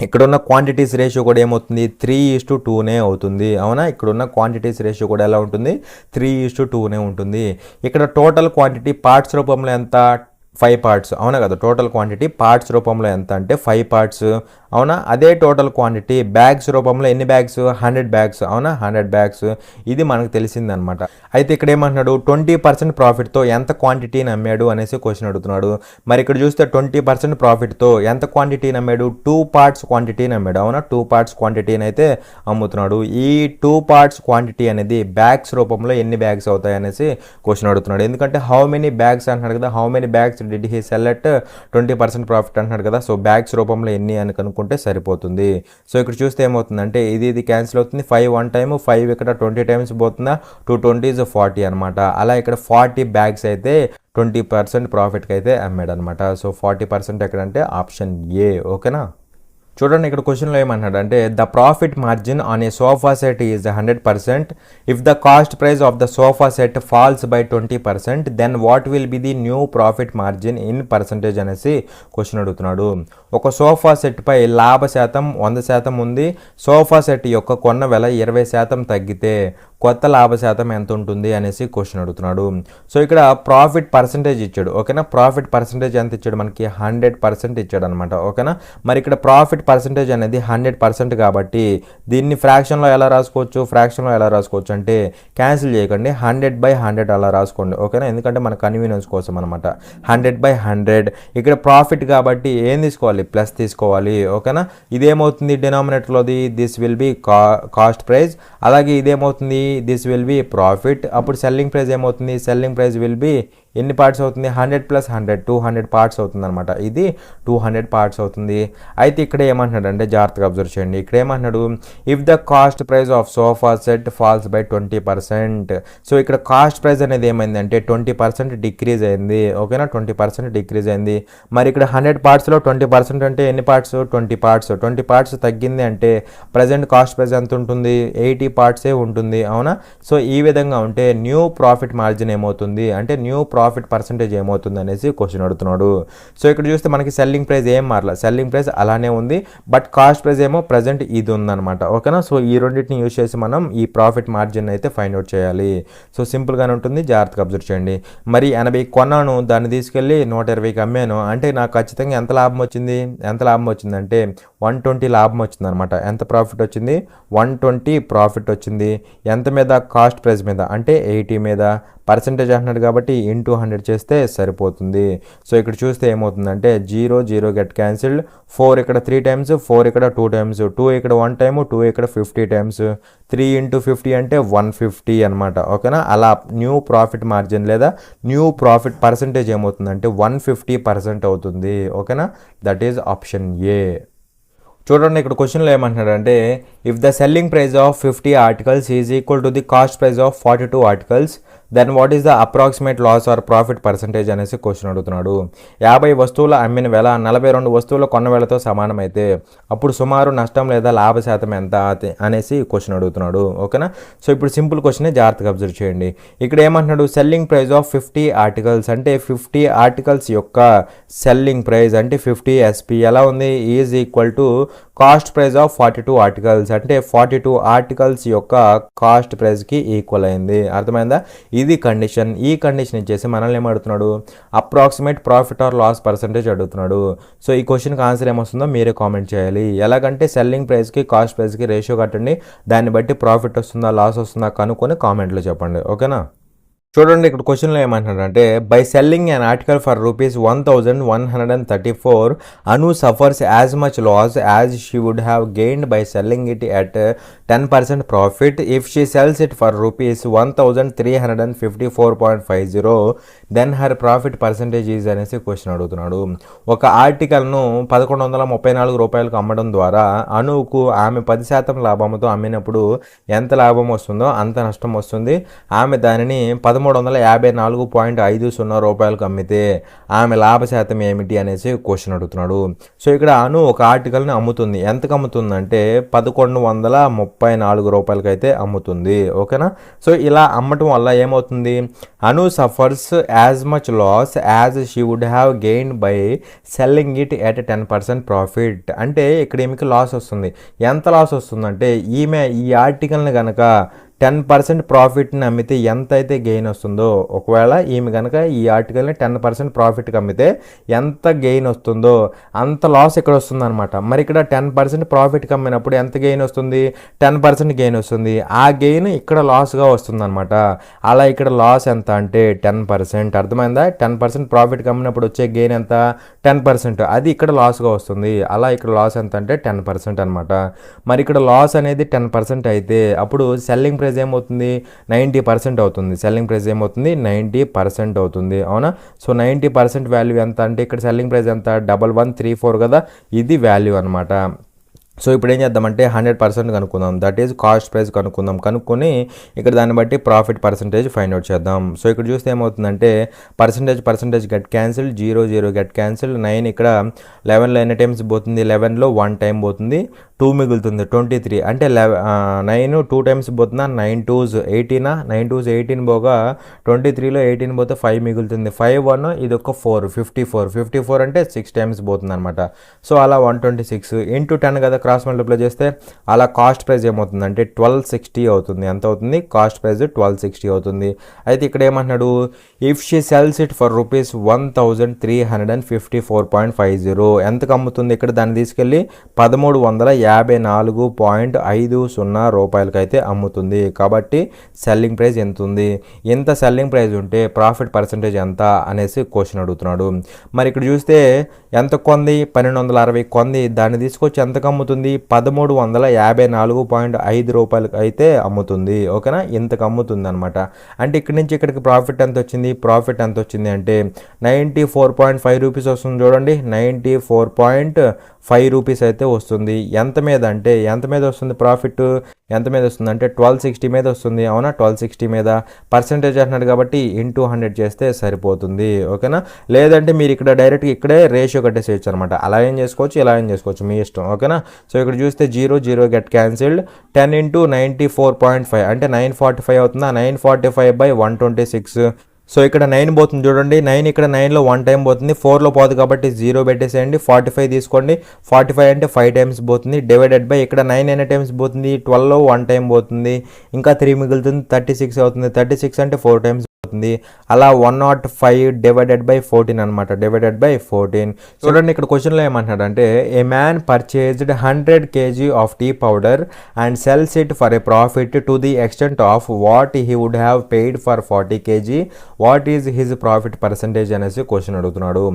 ఇక్కడున్న క్వాంటిటీస్ రేషియో కూడా ఏమవుతుంది 3:2నే అవుతుంది. అవునా, ఇక్కడున్న క్వాంటిటీస్ రేషియో కూడా ఎలా ఉంటుంది 3:2నే ఉంటుంది. ఇక్కడ టోటల్ క్వాంటిటీ పార్ట్స్ రూపంలో ఎంత 5 పార్ట్స్. అవునా కదా, టోటల్ క్వాంటిటీ పార్ట్స్ రూపంలో ఎంత అంటే 5 పార్ట్స్. అవునా. అదే టోటల్ క్వాంటిటీ బ్యాగ్స్ రూపంలో ఎన్ని బ్యాగ్స్, 100 బ్యాగ్స్. అవునా, 100 బ్యాగ్స్. ఇది మనకు తెలిసిందనమాట. అయితే ఇక్కడ ఏమంటున్నాడు, 20% ప్రాఫిట్తో ఎంత క్వాంటిటీని అమ్మాడు అనేసి క్వశ్చన్ అడుగుతున్నాడు. మరి ఇక్కడ చూస్తే 20% ప్రాఫిట్తో ఎంత క్వాంటిటీని అమ్మాడు, 2 పార్ట్స్ క్వాంటిటీని అమ్మాడు. అవునా, 2 పార్ట్స్ క్వాంటిటీని అయితే అమ్ముతున్నాడు. ఈ 2 పార్ట్స్ క్వాంటిటీ అనేది బ్యాగ్స్ రూపంలో ఎన్ని బ్యాగ్స్ అవుతాయి అనేసి క్వశ్చన్ అడుగుతున్నాడు. ఎందుకంటే హౌ మెనీ బ్యాగ్స్ అంటున్నాడు కదా, how many bags did he sell at 20% profit అంటున్నాడు కదా. సో బ్యాగ్స్ రూపంలో ఎన్ని అని కనుక్కుంటే సరిపోతుంది. సో ఇక్కడ చూస్తే ఏమవుతుందంటే ఇది క్యాన్సిల్ అవుతుంది. 5 1 టైమ్, 5 ఇక్కడ 20 టైమ్స్ పోతుందా, 2 20s 40 అనమాట. అలా ఇక్కడ 40 బ్యాగ్స్ అయితే 20% ప్రాఫిట్కి అయితే అమ్మాడు అనమాట. సో 40% ఎక్కడంటే ఆప్షన్ ఏ. ఓకేనా. చూడండి ఇక్కడ క్వశ్చన్లో ఏమన్నాడు అంటే the profit margin on a sofa set is 100%. If the cost price of the sofa set falls by 20%, then what will be the new profit margin in percentage అనేసి క్వశ్చన్ అడుగుతున్నాడు. ఒక సోఫా సెట్ పై లాభ శాతం 100% ఉంది. సోఫా సెట్ యొక్క కొన్న వెల 20% తగ్గితే కొత్త లాభ శాతం ఎంత ఉంటుంది అనేసి క్వశ్చన్ అడుగుతున్నాడు. సో ఇక్కడ ప్రాఫిట్ పర్సంటేజ్ ఇచ్చాడు. ఓకేనా. ప్రాఫిట్ పర్సంటేజ్ ఎంత ఇచ్చాడు మనకి, 100% ఇచ్చాడు అనమాట. ఓకేనా. మరి ఇక్కడ ప్రాఫిట్ పర్సంటేజ్ అనేది 100% కాబట్టి దీన్ని ఫ్రాక్షన్లో ఎలా రాసుకోవచ్చు అంటే క్యాన్సిల్ చేయకండి, 100/100 అలా రాసుకోండి. ఓకేనా. ఎందుకంటే మన కన్వీనియన్స్ కోసం అనమాట. 100/100 ఇక్కడ ప్రాఫిట్ కాబట్టి ఏం తీసుకోవాలి, ప్లస్ తీసుకోవాలి. ఓకేనా. ఇదేమవుతుంది డినామినేటర్లోది, this will be cost price. అలాగే ఇదేమవుతుంది, దిస్ విల్ బి ప్రాఫిట్. అప్పుడు సెల్లింగ్ ప్రైస్ ఏమవుతుంది, సెల్లింగ్ ప్రైస్ విల్ బి ఎన్ని పార్ట్స్ అవుతుంది, 100 + 100 200 పార్ట్స్ అవుతుంది అనమాట. ఇది 200 పార్ట్స్ అవుతుంది. అయితే ఇక్కడ ఏమంటున్నాడు అంటే జాగ్రత్తగా అబ్జర్వ్ చేయండి. ఇక్కడ ఏమంటున్నాడు, if the cost price of sofa set falls by 20%. So ఇక్కడ కాస్ట్ ప్రైస్ అనేది ఏమైంది అంటే 20% డిక్రీజ్ అయింది. ఓకేనా, 20% డిక్రీజ్ అయింది. మరి ఇక్కడ 100 పార్ట్స్లో 20% అంటే ఎన్ని పార్ట్స్, 20 పార్ట్స్. 20 పార్ట్స్ తగ్గింది అంటే ప్రజెంట్ కాస్ట్ ప్రైస్ ఎంత ఉంటుంది, 80 పార్ట్సే ఉంటుంది. అవునా. సో ఈ విధంగా ఉంటే న్యూ ప్రాఫిట్ మార్జిన్ ఏమవుతుంది అంటే న్యూ ప్రాఫిట్ పర్సంటేజ్ ఏమవుతుంది అనేసి క్వశ్చన్ అడుగుతున్నాడు. సో ఇక్కడ చూస్తే మనకి సెల్లింగ్ ప్రైస్ ఏం మారలా, సెల్లింగ్ ప్రైస్ అలానే ఉంది. బట్ కాస్ట్ ప్రైస్ ఏమో ప్రజెంట్ ఇది ఉందన్నమాట. ఓకేనా. సో ఈ రెండింటిని యూజ్ చేసి మనం ఈ ప్రాఫిట్ మార్జిన్ అయితే ఫైండ్ అవుట్ చేయాలి. సో సింపుల్గానే ఉంటుంది, జాగ్రత్తగా అబ్జర్వ్ చేయండి. మరి 80 కొన్నాను, దాన్ని తీసుకెళ్ళి 120కి అమ్మాను అంటే నాకు ఖచ్చితంగా ఎంత లాభం వచ్చిందంటే 120 లాభం వచ్చింది అనమాట. ఎంత ప్రాఫిట్ వచ్చింది, 120 ప్రాఫిట్ వచ్చింది. ఎంత మీద, కాస్ట్ ప్రైస్ మీద అంటే 80 మీద. పర్సంటేజ్ అంటున్నాడు కాబట్టి ఇంటూ 100 చేస్తే సరిపోతుంది. సో ఇక్కడ చూస్తే ఏమవుతుందంటే 0 0 గెట్ క్యాన్సిల్డ్, 4 ఇక్కడ 3 టైమ్స్, 4 ఇక్కడ 2 టైమ్స్, 2 ఇక్కడ 1 టైమ్, 2 ఇక్కడ 50 టైమ్స్, 3 × 50 అంటే 150 అనమాట. ఓకేనా. అలా న్యూ ప్రాఫిట్ మార్జిన్ లేదా న్యూ ప్రాఫిట్ పర్సంటేజ్ ఏమవుతుందంటే 150% అవుతుంది. ఓకేనా. That is option A. చూడండి ఇక్కడ క్వశ్చన్లో ఏమంటున్నాడంటే if the selling price of 50 articles is equal to the cost price of 42 articles, then what is the approximate loss or profit percentage అనేసి క్వశ్చన్ అడుగుతున్నాడు. 50 వస్తువుల అమ్మిన వేల 42 వస్తువుల కొన్న వేలతో సమానమైతే అప్పుడు సుమారు నష్టం లేదా లాభ శాతం ఎంత అనేసి క్వశ్చన్ అడుగుతున్నాడు. ఓకేనా. సో ఇప్పుడు సింపుల్ క్వశ్చనే, జాగ్రత్తగా అబ్జర్వ్ చేయండి. ఇక్కడ ఏమంటున్నాడు, సెల్లింగ్ ప్రైస్ ఆఫ్ 50 ఆర్టికల్స్ అంటే 50 ఆర్టికల్స్ యొక్క సెల్లింగ్ ప్రైస్ అంటే 50 SP ఎలా ఉంది, is equal to cost price of 42 articles అంటే 42 ఆర్టికల్స్ యొక్క కాస్ట్ ప్రైస్కి ఈక్వల్ అయింది. అర్థమైందా. ఇది కండిషన్. ఈ కండిషన్ ఇచ్చేసి మనల్ని ఏమడుగుతున్నాడు, approximate profit or loss percentage అడుగుతున్నాడు. సో ఈ క్వశ్చన్కి ఆన్సర్ ఏమొస్తుందో మీరే కామెంట్ చేయాలి. ఎలాగంటే సెల్లింగ్ ప్రైస్కి కాస్ట్ ప్రైస్కి రేషియో కట్టండి, దాన్ని బట్టి ప్రాఫిట్ వస్తుందా లాస్ వస్తుందా కనుక్కొని కామెంట్లో చెప్పండి. ఓకేనా. చూడండి ఇక్కడ క్వశ్చన్లో ఏమంటున్నాడంటే by selling an article for ₹1134 Anu suffers as much loss as she would have gained by selling it at 10% profit if she sells it for ₹1354.50 then her profit percentage is అనేసి క్వశ్చన్ అడుగుతున్నాడు. ఒక ఆర్టికల్ను ₹1134 అమ్మడం ద్వారా అనుకు ఆమె 10% లాభంతో అమ్మినప్పుడు ఎంత లాభం వస్తుందో అంత నష్టం వస్తుంది. ఆమె దానిని ₹1354.50 అమ్మితే ఆమె లాభ శాతం ఏమిటి అనేసి క్వశ్చన్ అడుగుతున్నాడు. సో ఇక్కడ అను ఒక ఆర్టికల్ని అమ్ముతుంది. ఎంతకు అమ్ముతుందంటే ₹1134 అయితే అమ్ముతుంది. ఓకేనా. సో ఇలా అమ్మటం వల్ల ఏమవుతుంది, Anu suffers as much loss as she would have gain by selling it at 10% profit. అంటే ఇక్కడ ఈమెకి లాస్ వస్తుంది. ఎంత లాస్ వస్తుందంటే ఈమె ఈ ఆర్టికల్ని కనుక 10% ప్రాఫిట్ని అమ్మితే ఎంత అయితే గెయిన్ వస్తుందో, ఒకవేళ ఈమె కనుక ఈ ఆర్టికల్ని 10% ప్రాఫిట్కి అమ్మితే ఎంత గెయిన్ వస్తుందో అంత లాస్ ఇక్కడ వస్తుంది అనమాట. మరి ఇక్కడ 10% ప్రాఫిట్కి అమ్మినప్పుడు ఎంత గెయిన్ వస్తుంది? 10% గెయిన్ వస్తుంది. ఆ గెయిన్ ఇక్కడ లాస్గా వస్తుంది అనమాట. అలా ఇక్కడ లాస్ ఎంత అంటే 10%. అర్థమైందా? 10% ప్రాఫిట్కి అమ్మినప్పుడు వచ్చే గెయిన్ ఎంత? 10%. అది ఇక్కడ లాస్గా వస్తుంది. అలా ఇక్కడ లాస్ ఎంత అంటే 10% అనమాట. మరి ఇక్కడ లాస్ అనేది 10% అయితే అప్పుడు సెల్లింగ్ ప్రైస్ ఏమవుతుంది? 90% అవుతుంది. సెల్లింగ్ ప్రైస్ ఏమవుతుంది? 90% అవుతుంది. అవునా? సో 90% వాల్యూ ఎంత అంటే ఇక్కడ సెల్లింగ్ ప్రైస్ ఎంత? 1134 కదా, ఇది వాల్యూ అనమాట. సో ఇప్పుడు ఏం చేద్దామంటే 100% కనుక్కుందాం. దట్ ఈజ్ కాస్ట్ ప్రైస్ కనుక్కుందాం. కనుక్కొని ఇక్కడ దాన్ని బట్టి ప్రాఫిట్ పర్సంటేజ్ ఫైండ్ అవుట్ చేద్దాం. సో ఇక్కడ చూస్తే ఏమవుతుందంటే percentage get cancel, 0 get cancel, 9 ఇక్కడ 11లో ఎన్ని టైమ్స్ పోతుంది? 11లో 1 టైం పోతుంది, 2 మిగులుతుంది, 23 అంటే 9 2 టైమ్స్ పోతుందా? 9 2s 18, 9 2s 18 పోగా 23లో 18 పోతే 5 మిగులుతుంది, 5 1 ఇది ఒక 4 54 అంటే 6 టైమ్స్ పోతుంది అనమాట. సో అలా 126 ఇంటూ 10 కదా, క్రాస్ మల్టిప్లై చేస్తే అలా కాస్ట్ ప్రైస్ ఏమవుతుందంటే 1260 అవుతుంది. ఎంత అవుతుంది? కాస్ట్ ప్రైస్ 1260 అవుతుంది. అయితే ఇక్కడ ఏమంటున్నాడు? If she sells it for rupees 1354.50 ఎంతకు అమ్ముతుంది? ఇక్కడ దాన్ని తీసుకెళ్ళి 1354.50 రూపాయలకి అయితే అమ్ముతుంది. కాబట్టి సెల్లింగ్ ప్రైస్ ఎంత ఉంది? ఎంత సెల్లింగ్ ప్రైస్ ఉంటే ప్రాఫిట్ పర్సంటేజ్ ఎంత అనేసి క్వశ్చన్ అడుగుతున్నాడు. మరి ఇక్కడ చూస్తే ఎంత కొంది? 1260 కొంది. దాన్ని తీసుకొచ్చి ఎంతకు అమ్ముతుంది? 1354.5 రూపాయలకి అయితే అమ్ముతుంది. ఓకేనా? ఇంతకు అమ్ముతుంది అనమాట. అంటే ఇక్కడి నుంచి ఇక్కడికి ప్రాఫిట్ ఎంత వచ్చింది? ప్రాఫిట్ ఎంత వచ్చింది అంటే 94.5 రూపీస్ వస్తుంది. చూడండి, 94.5 రూపీస్ అయితే వస్తుంది. ఎంత మీద అంటే ఎంత మీద వస్తుంది ప్రాఫిట్? ఎంత మీద వస్తుంది అంటే 1260 మీద వస్తుంది. అవునా? 1260 మీద పర్సంటేజ్ అంటున్నాడు కాబట్టి ఇంటూ 100 చేస్తే సరిపోతుంది. ఓకేనా? లేదంటే మీరు ఇక్కడ డైరెక్ట్గా ఇక్కడే రేషియో కట్టేసేయచ్చు అనమాట. అలా ఏం చేసుకోవచ్చు, ఇలా ఏం చేసుకోవచ్చు, మీ ఇష్టం. ఓకేనా? సో ఇక్కడ చూస్తే 0 గెట్ క్యాన్సిల్డ్, 10 ఇంటూ 94.5 అంటే 945 అవుతుందా? 945/126. సో ఇక్కడ 9 పోతుంది చూడండి, 9 ఇక్కడ 9లో 1 టైం పోతుంది, 4లో పోదు కాబట్టి 0 పెట్టేసేయండి. 45 తీసుకోండి, 45 అంటే 5 టైమ్స్ పోతుంది, డివైడెడ్ బై ఇక్కడ 9 ఎన్ని టైమ్స్ పోతుంది? 12లో 1 టైం పోతుంది, ఇంకా 3 మిగులుతుంది, 36 అవుతుంది. 36 అంటే 4 టైమ్స్ పోతుంది. అలా 105 డివైడెడ్ బై 14 అనమాట, డివైడెడ్ బై 14. చూడండి ఇక్కడ క్వశ్చన్లో ఏమంటున్నాడు అంటే a man purchased 100 kg of tea powder and sells it for a profit to the extent of what he would have paid for 40 kg, what is his profit percentage అనేసి క్వశ్చన్ అడుగుతున్నాడు.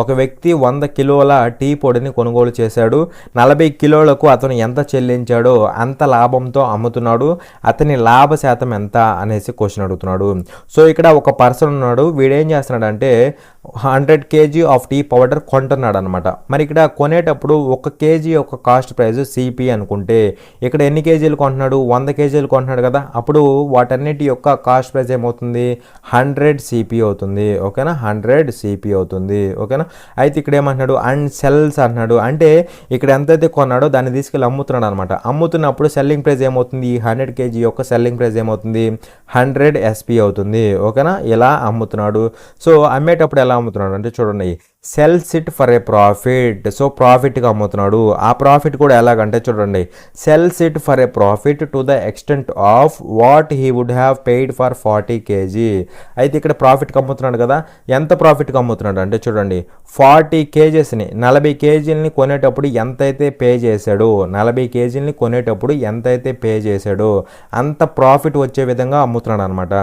ఒక వ్యక్తి 100 కిలోల టీ పొడిని కొనుగోలు చేశాడు, 40 కిలోలకు అతను ఎంత చెల్లించాడో అంత లాభంతో అమ్ముతున్నాడు, అతని లాభ శాతం ఎంత అనేసి క్వశ్చన్ అడుగుతున్నాడు. సో ఇక్కడ ఒక పర్సన్ ఉన్నాడు, వీడేం చేస్తున్నాడు అంటే 100 kg ఆఫ్ టీ పౌడర్ కొంటున్నాడు అనమాట. మరి ఇక్కడ కొనేటప్పుడు 1 kg యొక్క కాస్ట్ ప్రైస్ సిపి అనుకుంటే ఇక్కడ ఎన్ని కేజీలు కొంటున్నాడు? 100 కేజీలు కొంటున్నాడు కదా, అప్పుడు వాటన్నిటి యొక్క కాస్ట్ ప్రైస్ ఏమవుతుంది? 100 సిపి అవుతుంది. ఓకేనా? 100 సిపి అవుతుంది. ఓకేనా? అయితే ఇక్కడ ఏమంటున్నాడు? అండ్ సెల్స్ అంటున్నాడు, అంటే ఇక్కడ ఎంతైతే కొన్నాడో దాన్ని తీసుకెళ్ళి అమ్ముతున్నాడు అనమాట. అమ్ముతున్నప్పుడు సెల్లింగ్ ప్రైస్ ఏమవుతుంది? 100 kg యొక్క సెల్లింగ్ ప్రైస్ ఏమవుతుంది? 100 ఎస్పి అవుతుంది. ఓకేనా? ఇలా అమ్ముతున్నాడు. సో అమ్మేటప్పుడు ఎలా అమ్ముతున్నాడు అంటే చూడండి, sells it for a profit. So ప్రాఫిట్గా అమ్ముతున్నాడు. ఆ ప్రాఫిట్ కూడా ఎలాగంటే చూడండి, sells it for a profit to the extent of what he would have paid for 40 kg. అయితే ఇక్కడ ప్రాఫిట్కి అమ్ముతున్నాడు కదా, ఎంత ప్రాఫిట్కి అమ్ముతున్నాడు అంటే చూడండి, 40 kgsని 40 kgని కొనేటప్పుడు ఎంతైతే పే చేశాడో, 40 kgని కొనేటప్పుడు ఎంతైతే పే చేశాడో అంత ప్రాఫిట్ వచ్చే విధంగా అమ్ముతున్నాడు అనమాట.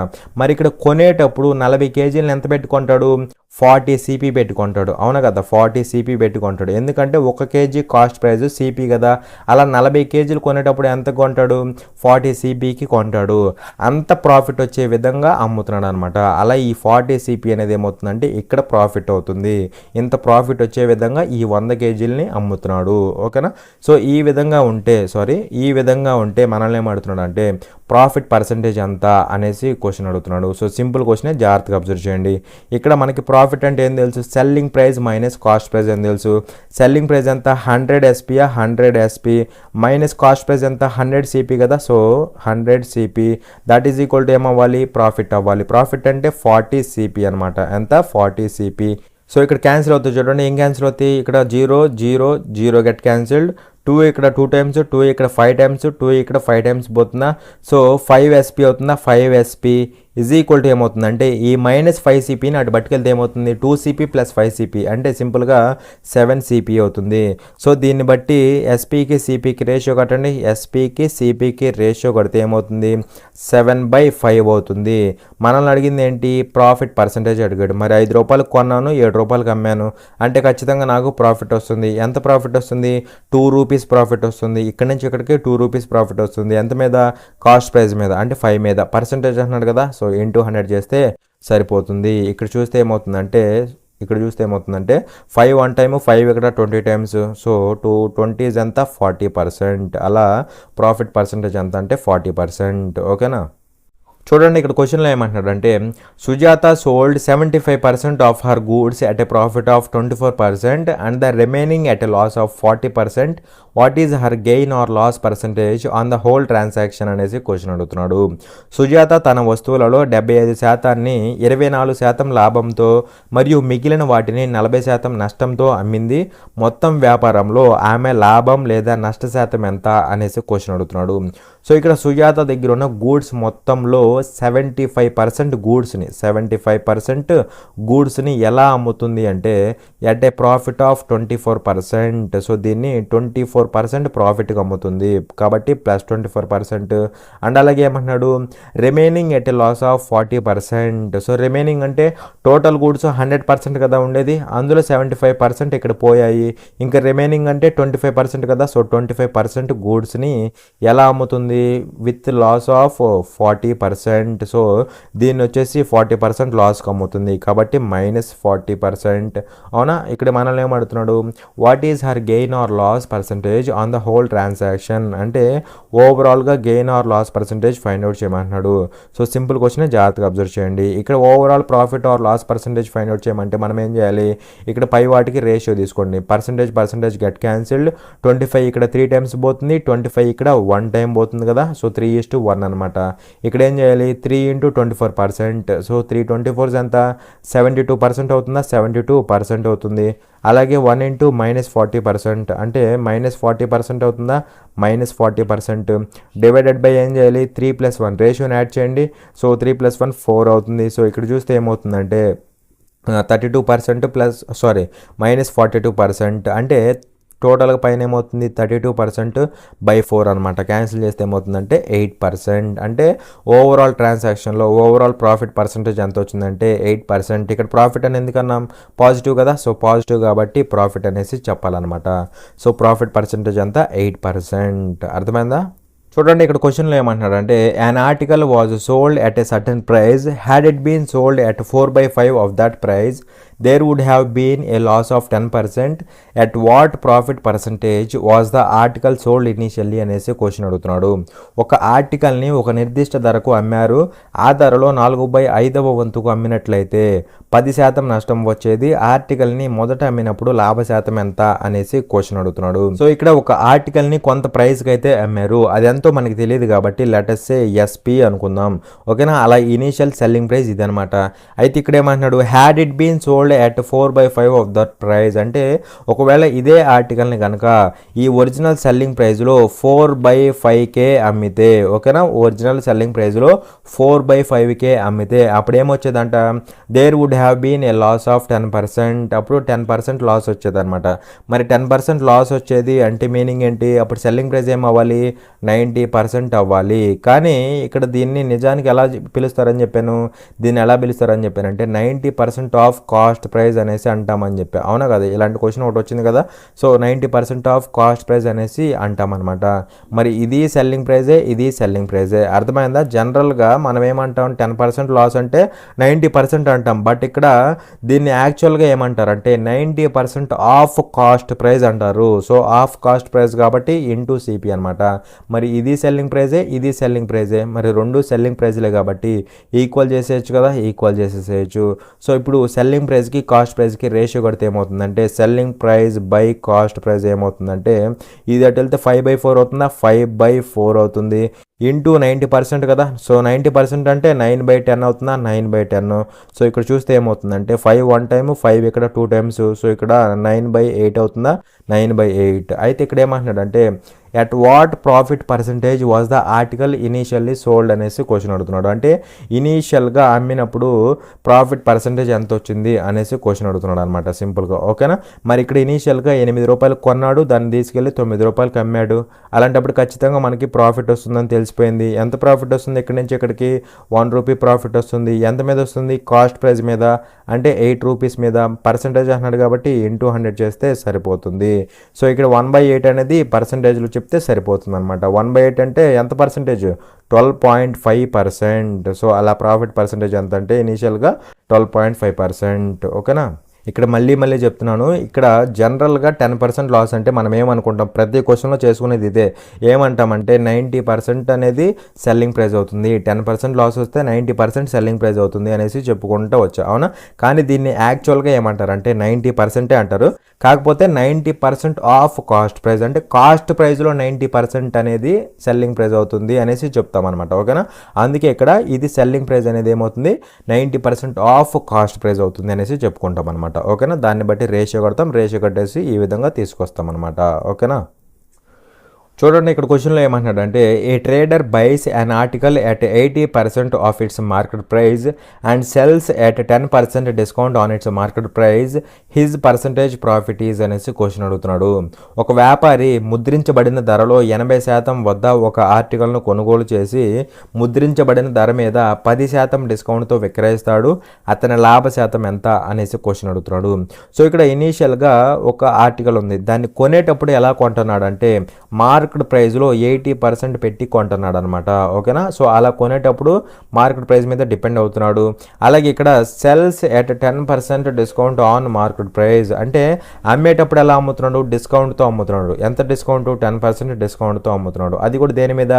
మరి ఇక్కడ కొనేటప్పుడు 40 kgని ఎంత పెట్టుకుంటాడు? 40 సిపి పెట్టుకుంటాడు. అవునా కదా, 40 సిపి పెట్టుకుంటాడు. ఎందుకంటే 1 kg కాస్ట్ ప్రైస్ సిపి కదా, అలా 40 kgలు కొనేటప్పుడు ఎంత కొంటాడు? 40 సిపికి కొంటాడు. అంత ప్రాఫిట్ వచ్చే విధంగా అమ్ముతున్నాడు అనమాట. అలా ఈ 40 సిపి అనేది ఏమవుతుందంటే ఇక్కడ ప్రాఫిట్ అవుతుంది. ఇంత ప్రాఫిట్ వచ్చే విధంగా ఈ 100 kgలని అమ్ముతున్నాడు. ఓకేనా? సో ఈ విధంగా ఉంటే మనల్ని ఏమడుగుతున్నాడు అంటే ప్రాఫిట్ పర్సంటేజ్ ఎంత అనేసి క్వశ్చన్ అడుగుతున్నాడు. సో సింపుల్ క్వశ్చనే, జాగ్రత్తగా అబ్జర్వ్ చేయండి. ఇక్కడ మనకి ప్రాఫిట్ అంటే ఏం తెలుసు? Selling price minus cost price ఏం తెలుసు? సెల్లింగ్ ప్రైస్ ఎంత? 100 ఎస్పీయా? 100 ఎస్పీ మైనస్ కాస్ట్ ప్రైస్ ఎంత? 100 సిపి కదా, so 100 CP that is equal to ఏమవ్వాలి? ప్రాఫిట్ అవ్వాలి. ప్రాఫిట్ అంటే 40 సిపి అనమాట. ఎంత? 40 సిపి. సో ఇక్కడ క్యాన్సిల్ అవుతుంది చూడండి, ఏం క్యాన్సిల్ అవుతాయి? ఇక్కడ 0 గెట్ క్యాన్సిల్డ్, 2 ఇక్కడ 2 టైమ్స్, 2 ఇక్కడ 5 టైమ్స్, 2 ఇక్కడ 5 టైమ్స్ పోతుందా. సో 5SP అవుతుందా, 5SP ఈజ్ ఈక్వల్ టు ఏమవుతుందంటే ఈ -5CPని అటు పట్టుకెళ్తే ఏమవుతుంది 2CP + 5CP అంటే సింపుల్గా 7CP అవుతుంది. సో దీన్ని బట్టి ఎస్పీకి సిపికి రేషియో కట్టండి. ఎస్పీకి సిపికి రేషియో కడితే ఏమవుతుంది 7/5 అవుతుంది. మనల్ని అడిగింది ఏంటి, ప్రాఫిట్ పర్సంటేజ్ అడిగాడు. మరి 5 రూపాయలకు కొన్నాను, 7 రూపాయలకు అమ్మాను అంటే ఖచ్చితంగా నాకు ప్రాఫిట్ వస్తుంది. ఎంత ప్రాఫిట్ వస్తుంది, 2 రూపీస్ ప్రాఫిట్ వస్తుంది. ఇక్కడ నుంచి ఇక్కడికి 2 రూపీస్ ప్రాఫిట్ వస్తుంది. ఎంత మీద, కాస్ట్ ప్రైస్ మీద అంటే 5 మీద. పర్సంటేజ్ అంటున్నాడు కదా, సో ఇంటూ 100 చేస్తే సరిపోతుంది. ఇక్కడ చూస్తే ఏమవుతుందంటే 5 1 టైము, 5 ఇక్కడ 20 టైమ్స్. సో 220 ఎంత, 40%. అలా ప్రాఫిట్ పర్సంటేజ్ ఎంత అంటే 40%. ఓకేనా. చూడండి ఇక్కడ క్వశ్చన్లో ఏమంటున్నాడంటే Sujatha sold 75% of her goods at a profit of 24% and the remaining at a loss of 40%. What is her gain or loss percentage on the whole transaction అనేసి క్వశ్చన్ అడుగుతున్నాడు. సుజాత తన వస్తువులలో 75% 24% లాభంతో మరియు మిగిలిన వాటిని 40% నష్టంతో అమ్మింది. మొత్తం వ్యాపారంలో ఆమె లాభం లేదా నష్ట శాతం ఎంత అనేసి క్వశ్చన్ అడుగుతున్నాడు. సో ఇక్కడ సుజాత దగ్గర ఉన్న గూడ్స్ మొత్తంలో 75% గూడ్స్ని ఎలా అమ్ముతుంది అంటే at a profit of 24%. So దీన్ని 24% ప్రాఫిట్గా అమ్ముతుంది కాబట్టి +24%. అండ్ అలాగే ఏమంటున్నాడు remaining at a loss of 40%. So remaining అంటే టోటల్ గూడ్స్ 100% కదా ఉండేది, అందులో 75% ఇక్కడ పోయాయి. ఇంకా రిమైనింగ్ అంటే 25% కదా. సో 25% గూడ్స్ని ఎలా అమ్ముతుంది, విత్ లాస్ ఆఫ్ 40%. సో దీన్ని వచ్చేసి 40% లాస్కి అమ్ముతుంది కాబట్టి -40%. అవునా. ఇక్కడ మనల్ని ఏమడుగుతున్నాడు, what is her gain or loss percentage on the whole transaction అంటే ఓవరాల్గా gain or loss percentage find out చేయమంటున్నాడు. సో సింపుల్ క్వశ్చన్, జాగ్రత్తగా అబ్జర్వ్ చేయండి. ఇక్కడ overall profit or loss percentage find out చేయమంటే మనం ఏం చేయాలి, ఇక్కడ పై వాటికి రేషియో తీసుకోండి. Percentage get cancelled. 25 ఇక్కడ 3 టైమ్స్ పోతుంది, 25 ఇక్కడ 1 టైం పోతుంది కదా. సో 3:1 అనమాట. ఇక్కడ ఏం చేయాలి, 3 × 24%. సో 3/24 ఎంత, 72% అవుతుందా, 72% అవుతుంది. అలాగే 1 × -40% అంటే -40% అవుతుందా, -40%. డివైడెడ్ బై ఏం చేయాలి, 3+1 రేషియోని యాడ్ చేయండి. సో 3+1 4 అవుతుంది. సో ఇక్కడ చూస్తే ఏమవుతుందంటే 32% -42% అంటే టోటల్గా పైన ఏమవుతుంది 32%/4 అనమాట. క్యాన్సిల్ చేస్తే ఏమవుతుందంటే 8%. అంటే ఓవరాల్ ట్రాన్సాక్షన్లో ఓవరాల్ ప్రాఫిట్ పర్సంటేజ్ ఎంత వచ్చిందంటే 8%. ఇక్కడ ప్రాఫిట్ అని ఎందుకన్నాం, పాజిటివ్ కదా. సో పాజిటివ్ కాబట్టి ప్రాఫిట్ అనేసి చెప్పాలన్నమాట. సో ప్రాఫిట్ పర్సంటేజ్ అంతా 8%. అర్థమైందా. చూడండి ఇక్కడ క్వశ్చన్లో ఏమంటున్నాడంటే an article was sold at a certain price. Had it been sold at 4/5 of that price, there would have been a loss of 10%. At what profit percentage was the article sold initially అనేసి క్వశ్చన్ అడుగుతున్నాడు. ఒక ఆర్టికల్ని ఒక నిర్దిష్ట ధరకు అమ్మారు, ఆ ధరలో 4/5వ వంతుకు అమ్మినట్లయితే 10% నష్టం వచ్చేది. ఆర్టికల్ని మొదట అమ్మినప్పుడు లాభ శాతం ఎంత అనేసి క్వశ్చన్ అడుగుతున్నాడు. సో ఇక్కడ ఒక ఆర్టికల్ని కొంత ప్రైస్కి అయితే అమ్మారు, అది ఎంతో మనకి తెలియదు కాబట్టి లెటస్ సే ఎస్పీ అనుకుందాం. ఓకేనా. అలా ఇనీషియల్ సెల్లింగ్ ప్రైస్ ఇదనమాట. అయితే ఇక్కడ ఏమంటున్నాడు, had it been sold at 4/5 of that price అంటే ఒకవేళ ఇదే ఆర్టికల్ని కనుక ఈ ఒరిజినల్ సెల్లింగ్ ప్రైస్లో 4/5కే అమ్మితే, ఓకేనా, ఒరిజినల్ సెల్లింగ్ ప్రైస్లో 4/5కే అమ్మితే అప్పుడు ఏమొచ్చేదంట, there would have been a loss of 10%. అప్పుడు 10% లాస్ వచ్చేదన్నమాట. మరి 10% లాస్ వచ్చేది అంటే మీనింగ్ ఏంటి, అప్పుడు సెల్లింగ్ ప్రైస్ ఏం అవ్వాలి, 90% అవ్వాలి. కానీ ఇక్కడ దీన్ని నిజానికి ఎలా పిలుస్తారని చెప్పాను, దీన్ని ఎలా పిలుస్తారని చెప్పానంటే 90% ఆఫ్ కాస్ట్ ప్రైస్ అనేసి అంటామని చెప్పా. అవునా కదా. ఇలాంటి క్వశ్చన్ ఒకటి వచ్చింది కదా. సో 90% ఆఫ్ కాస్ట్ ప్రైస్ అనేసి అంటామన్నమాట. మరి ఇది సెల్లింగ్ ప్రైజే, ఇది సెల్లింగ్ ప్రైజే. అర్థమైందా. జనరల్గా మనం ఏమంటాం, 10% లాస్ అంటే 90% అంటాం. బట్ ఇక్కడ దీన్ని యాక్చువల్గా ఏమంటారంటే 90% ఆఫ్ కాస్ట్ ప్రైస్ అంటారు. సో ఆఫ్ కాస్ట్ ప్రైస్ కాబట్టి ఇంటూ సిపి అనమాట. మరి ఇది సెల్లింగ్ ప్రైజే, ఇది సెల్లింగ్ ప్రైజే. మరి రెండు సెల్లింగ్ ప్రైజ్లే కాబట్టి ఈక్వల్ చేసేయచ్చు కదా, ఈక్వల్ చేసేసేయచ్చు. సో ఇప్పుడు సెల్లింగ్ ప్రైస్ ప్రైస్కి కాస్ట్ ప్రైస్కి రేషియో కడితే ఏమవుతుందంటే selling price by cost price ఏమవుతుందంటే ఇది అటు వెళ్తే 5/4 అవుతుందా, 5/4 అవుతుంది ఇంటూ 90% కదా. సో 90% అంటే 9/10 అవుతుందా, 9/10. సో ఇక్కడ చూస్తే ఏమవుతుందంటే 5 1 టైమ్, 5 ఇక్కడ 2 టైమ్స్. సో ఇక్కడ 9/8 అవుతుందా, 9/8. అయితే ఇక్కడ ఏమంటున్నాడంటే at what profit percentage was the article initially sold అనేసి క్వశ్చన్ అడుగుతున్నాడు. అంటే ఇనీషియల్గా అమ్మినప్పుడు ప్రాఫిట్ పర్సంటేజ్ ఎంత వచ్చింది అనేసి క్వశ్చన్ అడుగుతున్నాడు అనమాట సింపుల్గా. ఓకేనా. మరి ఇక్కడ ఇనీషియల్గా 8 రూపాయలకు కొన్నాడు, దాన్ని తీసుకెళ్ళి 9 రూపాయలకు అమ్మాడు. అలాంటప్పుడు ఖచ్చితంగా మనకి ప్రాఫిట్ వస్తుందని తెలిసిపోయింది. ఎంత ప్రాఫిట్ వస్తుంది ఇక్కడ నుంచి ఇక్కడికి, 1 రూపీ ప్రాఫిట్ వస్తుంది. ఎంత మీద వస్తుంది, కాస్ట్ ప్రైస్ మీద, అంటే 8 రూపీస్ మీద. పర్సంటేజ్ అన్నాడు కాబట్టి ఇంటూ 100 చేస్తే సరిపోతుంది. సో ఇక్కడ 1/8 అనేది పర్సంటేజ్లో చెప్తే సరిపోతుంది అనమాట. 1/8 అంటే ఎంత పర్సంటేజ్, 12.5%. సో అలా ప్రాఫిట్ పర్సంటేజ్ ఎంత అంటే ఇనీషియల్గా 12.5%. ఓకేనా. ఇక్కడ మళ్ళీ చెప్తున్నాను, ఇక్కడ జనరల్గా 10% లాస్ అంటే మనం ఏమనుకుంటాం, ప్రతి క్వశ్చన్లో చేసుకునేది ఇదే. ఏమంటామంటే 90% అనేది సెల్లింగ్ ప్రైస్ అవుతుంది, 10% లాస్ వస్తే 90% సెల్లింగ్ ప్రైస్ అవుతుంది అనేసి చెప్పుకుంటూ వచ్చా, అవునా. కానీ దీన్ని యాక్చువల్గా ఏమంటారంటే 90% అంటారు. కాకపోతే 90% ఆఫ్ కాస్ట్ ప్రైస్, అంటే కాస్ట్ ప్రైస్లో 90% అనేది సెల్లింగ్ ప్రైస్ అవుతుంది అనేసి చెప్తామన్నమాట. ఓకేనా. అందుకే ఇక్కడ ఇది సెల్లింగ్ ప్రైస్ అనేది ఏమవుతుంది, 90% ఆఫ్ కాస్ట్ ప్రైస్ అవుతుంది అనేసి చెప్పుకుంటాం అనమాట. ఓకేనా. దాన్ని బట్టి రేషియో కడతాం, రేషియో కట్టేసి ఈ విధంగా తీసుకొస్తాం అనమాట. ఓకేనా. చూడండి ఇక్కడ క్వశ్చన్లో ఏమంటున్నాడంటే a trader buys an article at 80% of its market price and sells at 10% discount on its market price, his percentage profit is అనేసి క్వశ్చన్ అడుగుతున్నాడు. ఒక వ్యాపారి ముద్రించబడిన ధరలో 80% వద్ద ఒక ఆర్టికల్ను కొనుగోలు చేసి ముద్రించబడిన ధర మీద 10% డిస్కౌంట్తో విక్రయిస్తాడు. అతని లాభ శాతం ఎంత అనేసి క్వశ్చన్ అడుగుతున్నాడు. సో ఇక్కడ ఇనీషియల్గా ఒక ఆర్టికల్ ఉంది, దాన్ని కొనేటప్పుడు ఎలా కొంటున్నాడు అంటే మార్కెట్ ప్రైస్లో 80% పెట్టి కొంటున్నాడు అనమాట. ఓకేనా. సో అలా కొనేటప్పుడు మార్కెట్ ప్రైస్ మీద డిపెండ్ అవుతున్నాడు. అలాగే ఇక్కడ cells at 10% discount on market price, అంటే అమ్మేటప్పుడు ఎలా అమ్ముతున్నాడు, డిస్కౌంట్తో అమ్ముతున్నాడు. ఎంత డిస్కౌంట్, 10% డిస్కౌంట్తో అమ్ముతున్నాడు. అది కూడా దేని మీద,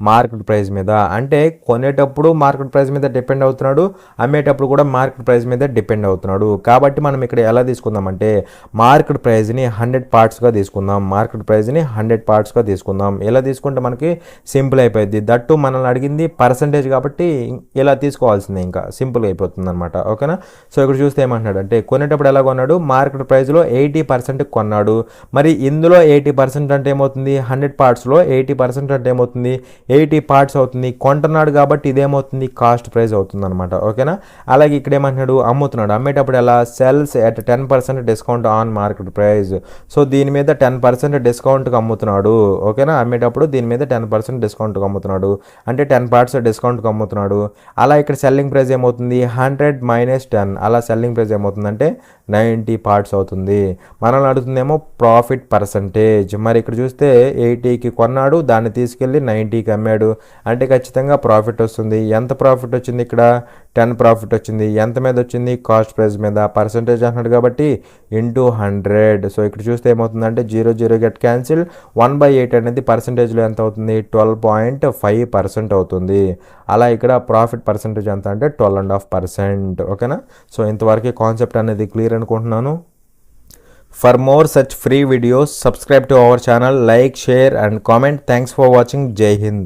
మార్కెట్ ప్రైస్ మీద. అంటే కొనేటప్పుడు మార్కెట్ ప్రైస్ మీద డిపెండ్ అవుతున్నాడు, అమ్మేటప్పుడు కూడా మార్కెట్ ప్రైస్ మీద డిపెండ్ అవుతున్నాడు. కాబట్టి మనం ఇక్కడ ఎలా తీసుకుందామంటే మార్కెట్ ప్రైస్ని 100 పార్ట్స్గా తీసుకుందాం, మార్కెట్ ప్రైస్ని 100 పార్ట్స్గా తీసుకుందాం. ఇలా తీసుకుంటే మనకి సింపుల్ అయిపోయింది. దట్టు మనల్ని అడిగింది పర్సంటేజ్ కాబట్టి ఇలా తీసుకోవాల్సిందే, ఇంకా సింపుల్ అయిపోతుంది అనమాట. ఓకేనా. సో ఇక్కడ చూస్తే ఏమంటున్నాడు అంటే కొనేటప్పుడు ఎలా కొన్నాడు, మార్కెట్ ప్రైస్లో 80% కొన్నాడు. మరి ఇందులో 80% అంటే ఏమవుతుంది, 100 పార్ట్స్లో 80% అంటే ఏమవుతుంది, 80 పార్ట్స్ అవుతుంది. కొంటున్నాడు కాబట్టి ఇదేమవుతుంది, కాస్ట్ ప్రైస్ అవుతుంది అనమాట. ఓకేనా. అలాగే ఇక్కడ ఏమంటున్నాడు, అమ్ముతున్నాడు. అమ్మేటప్పుడు ఎలా, cells at 10% discount on market price. So దీని మీద 10% డిస్కౌంట్కి అమ్ముతున్నాడు. ఓకేనా. అమ్మేటప్పుడు దీని మీద 10% డిస్కౌంట్కి అమ్ముతున్నాడు, అంటే 10 పార్ట్స్ డిస్కౌంట్కి అమ్ముతున్నాడు. అలా ఇక్కడ సెల్లింగ్ ప్రైస్ ఏమవుతుంది, 100 - 10. అలా సెల్లింగ్ ప్రైస్ ఏమవుతుందంటే 90 పార్ట్స్ అవుతుంది. మనల్ని అడుగుతుందేమో ప్రాఫిట్ పర్సంటేజ్. మరి ఇక్కడ చూస్తే 80కి కొన్నాడు, దాన్ని తీసుకెళ్ళి 90కి అమ్మాడు, అంటే ఖచ్చితంగా ప్రాఫిట్ వస్తుంది. ఎంత ప్రాఫిట్ వచ్చింది ఇక్కడ, 10 ప్రాఫిట్ వచ్చింది. ఎంత మీద వచ్చింది, కాస్ట్ ప్రైస్ మీద. పర్సంటేజ్ అంటున్నాడు కాబట్టి ఇంటూ 100. సో ఇక్కడ చూస్తే ఏమవుతుందంటే 0 గెట్ క్యాన్సిల్, 1/8 అనేది పర్సంటేజ్లో ఎంత అవుతుంది, 12.5% అవుతుంది. అలా ఇక్కడ ప్రాఫిట్ పర్సంటేజ్ ఎంత అంటే 12.5%. ఓకేనా. సో ఇంతవరకు కాన్సెప్ట్ అనేది క్లియర్ అనుకుంటున్నాను. For more such free videos subscribe to our channel, like, share and comment. Thanks for watching. జై హింద్.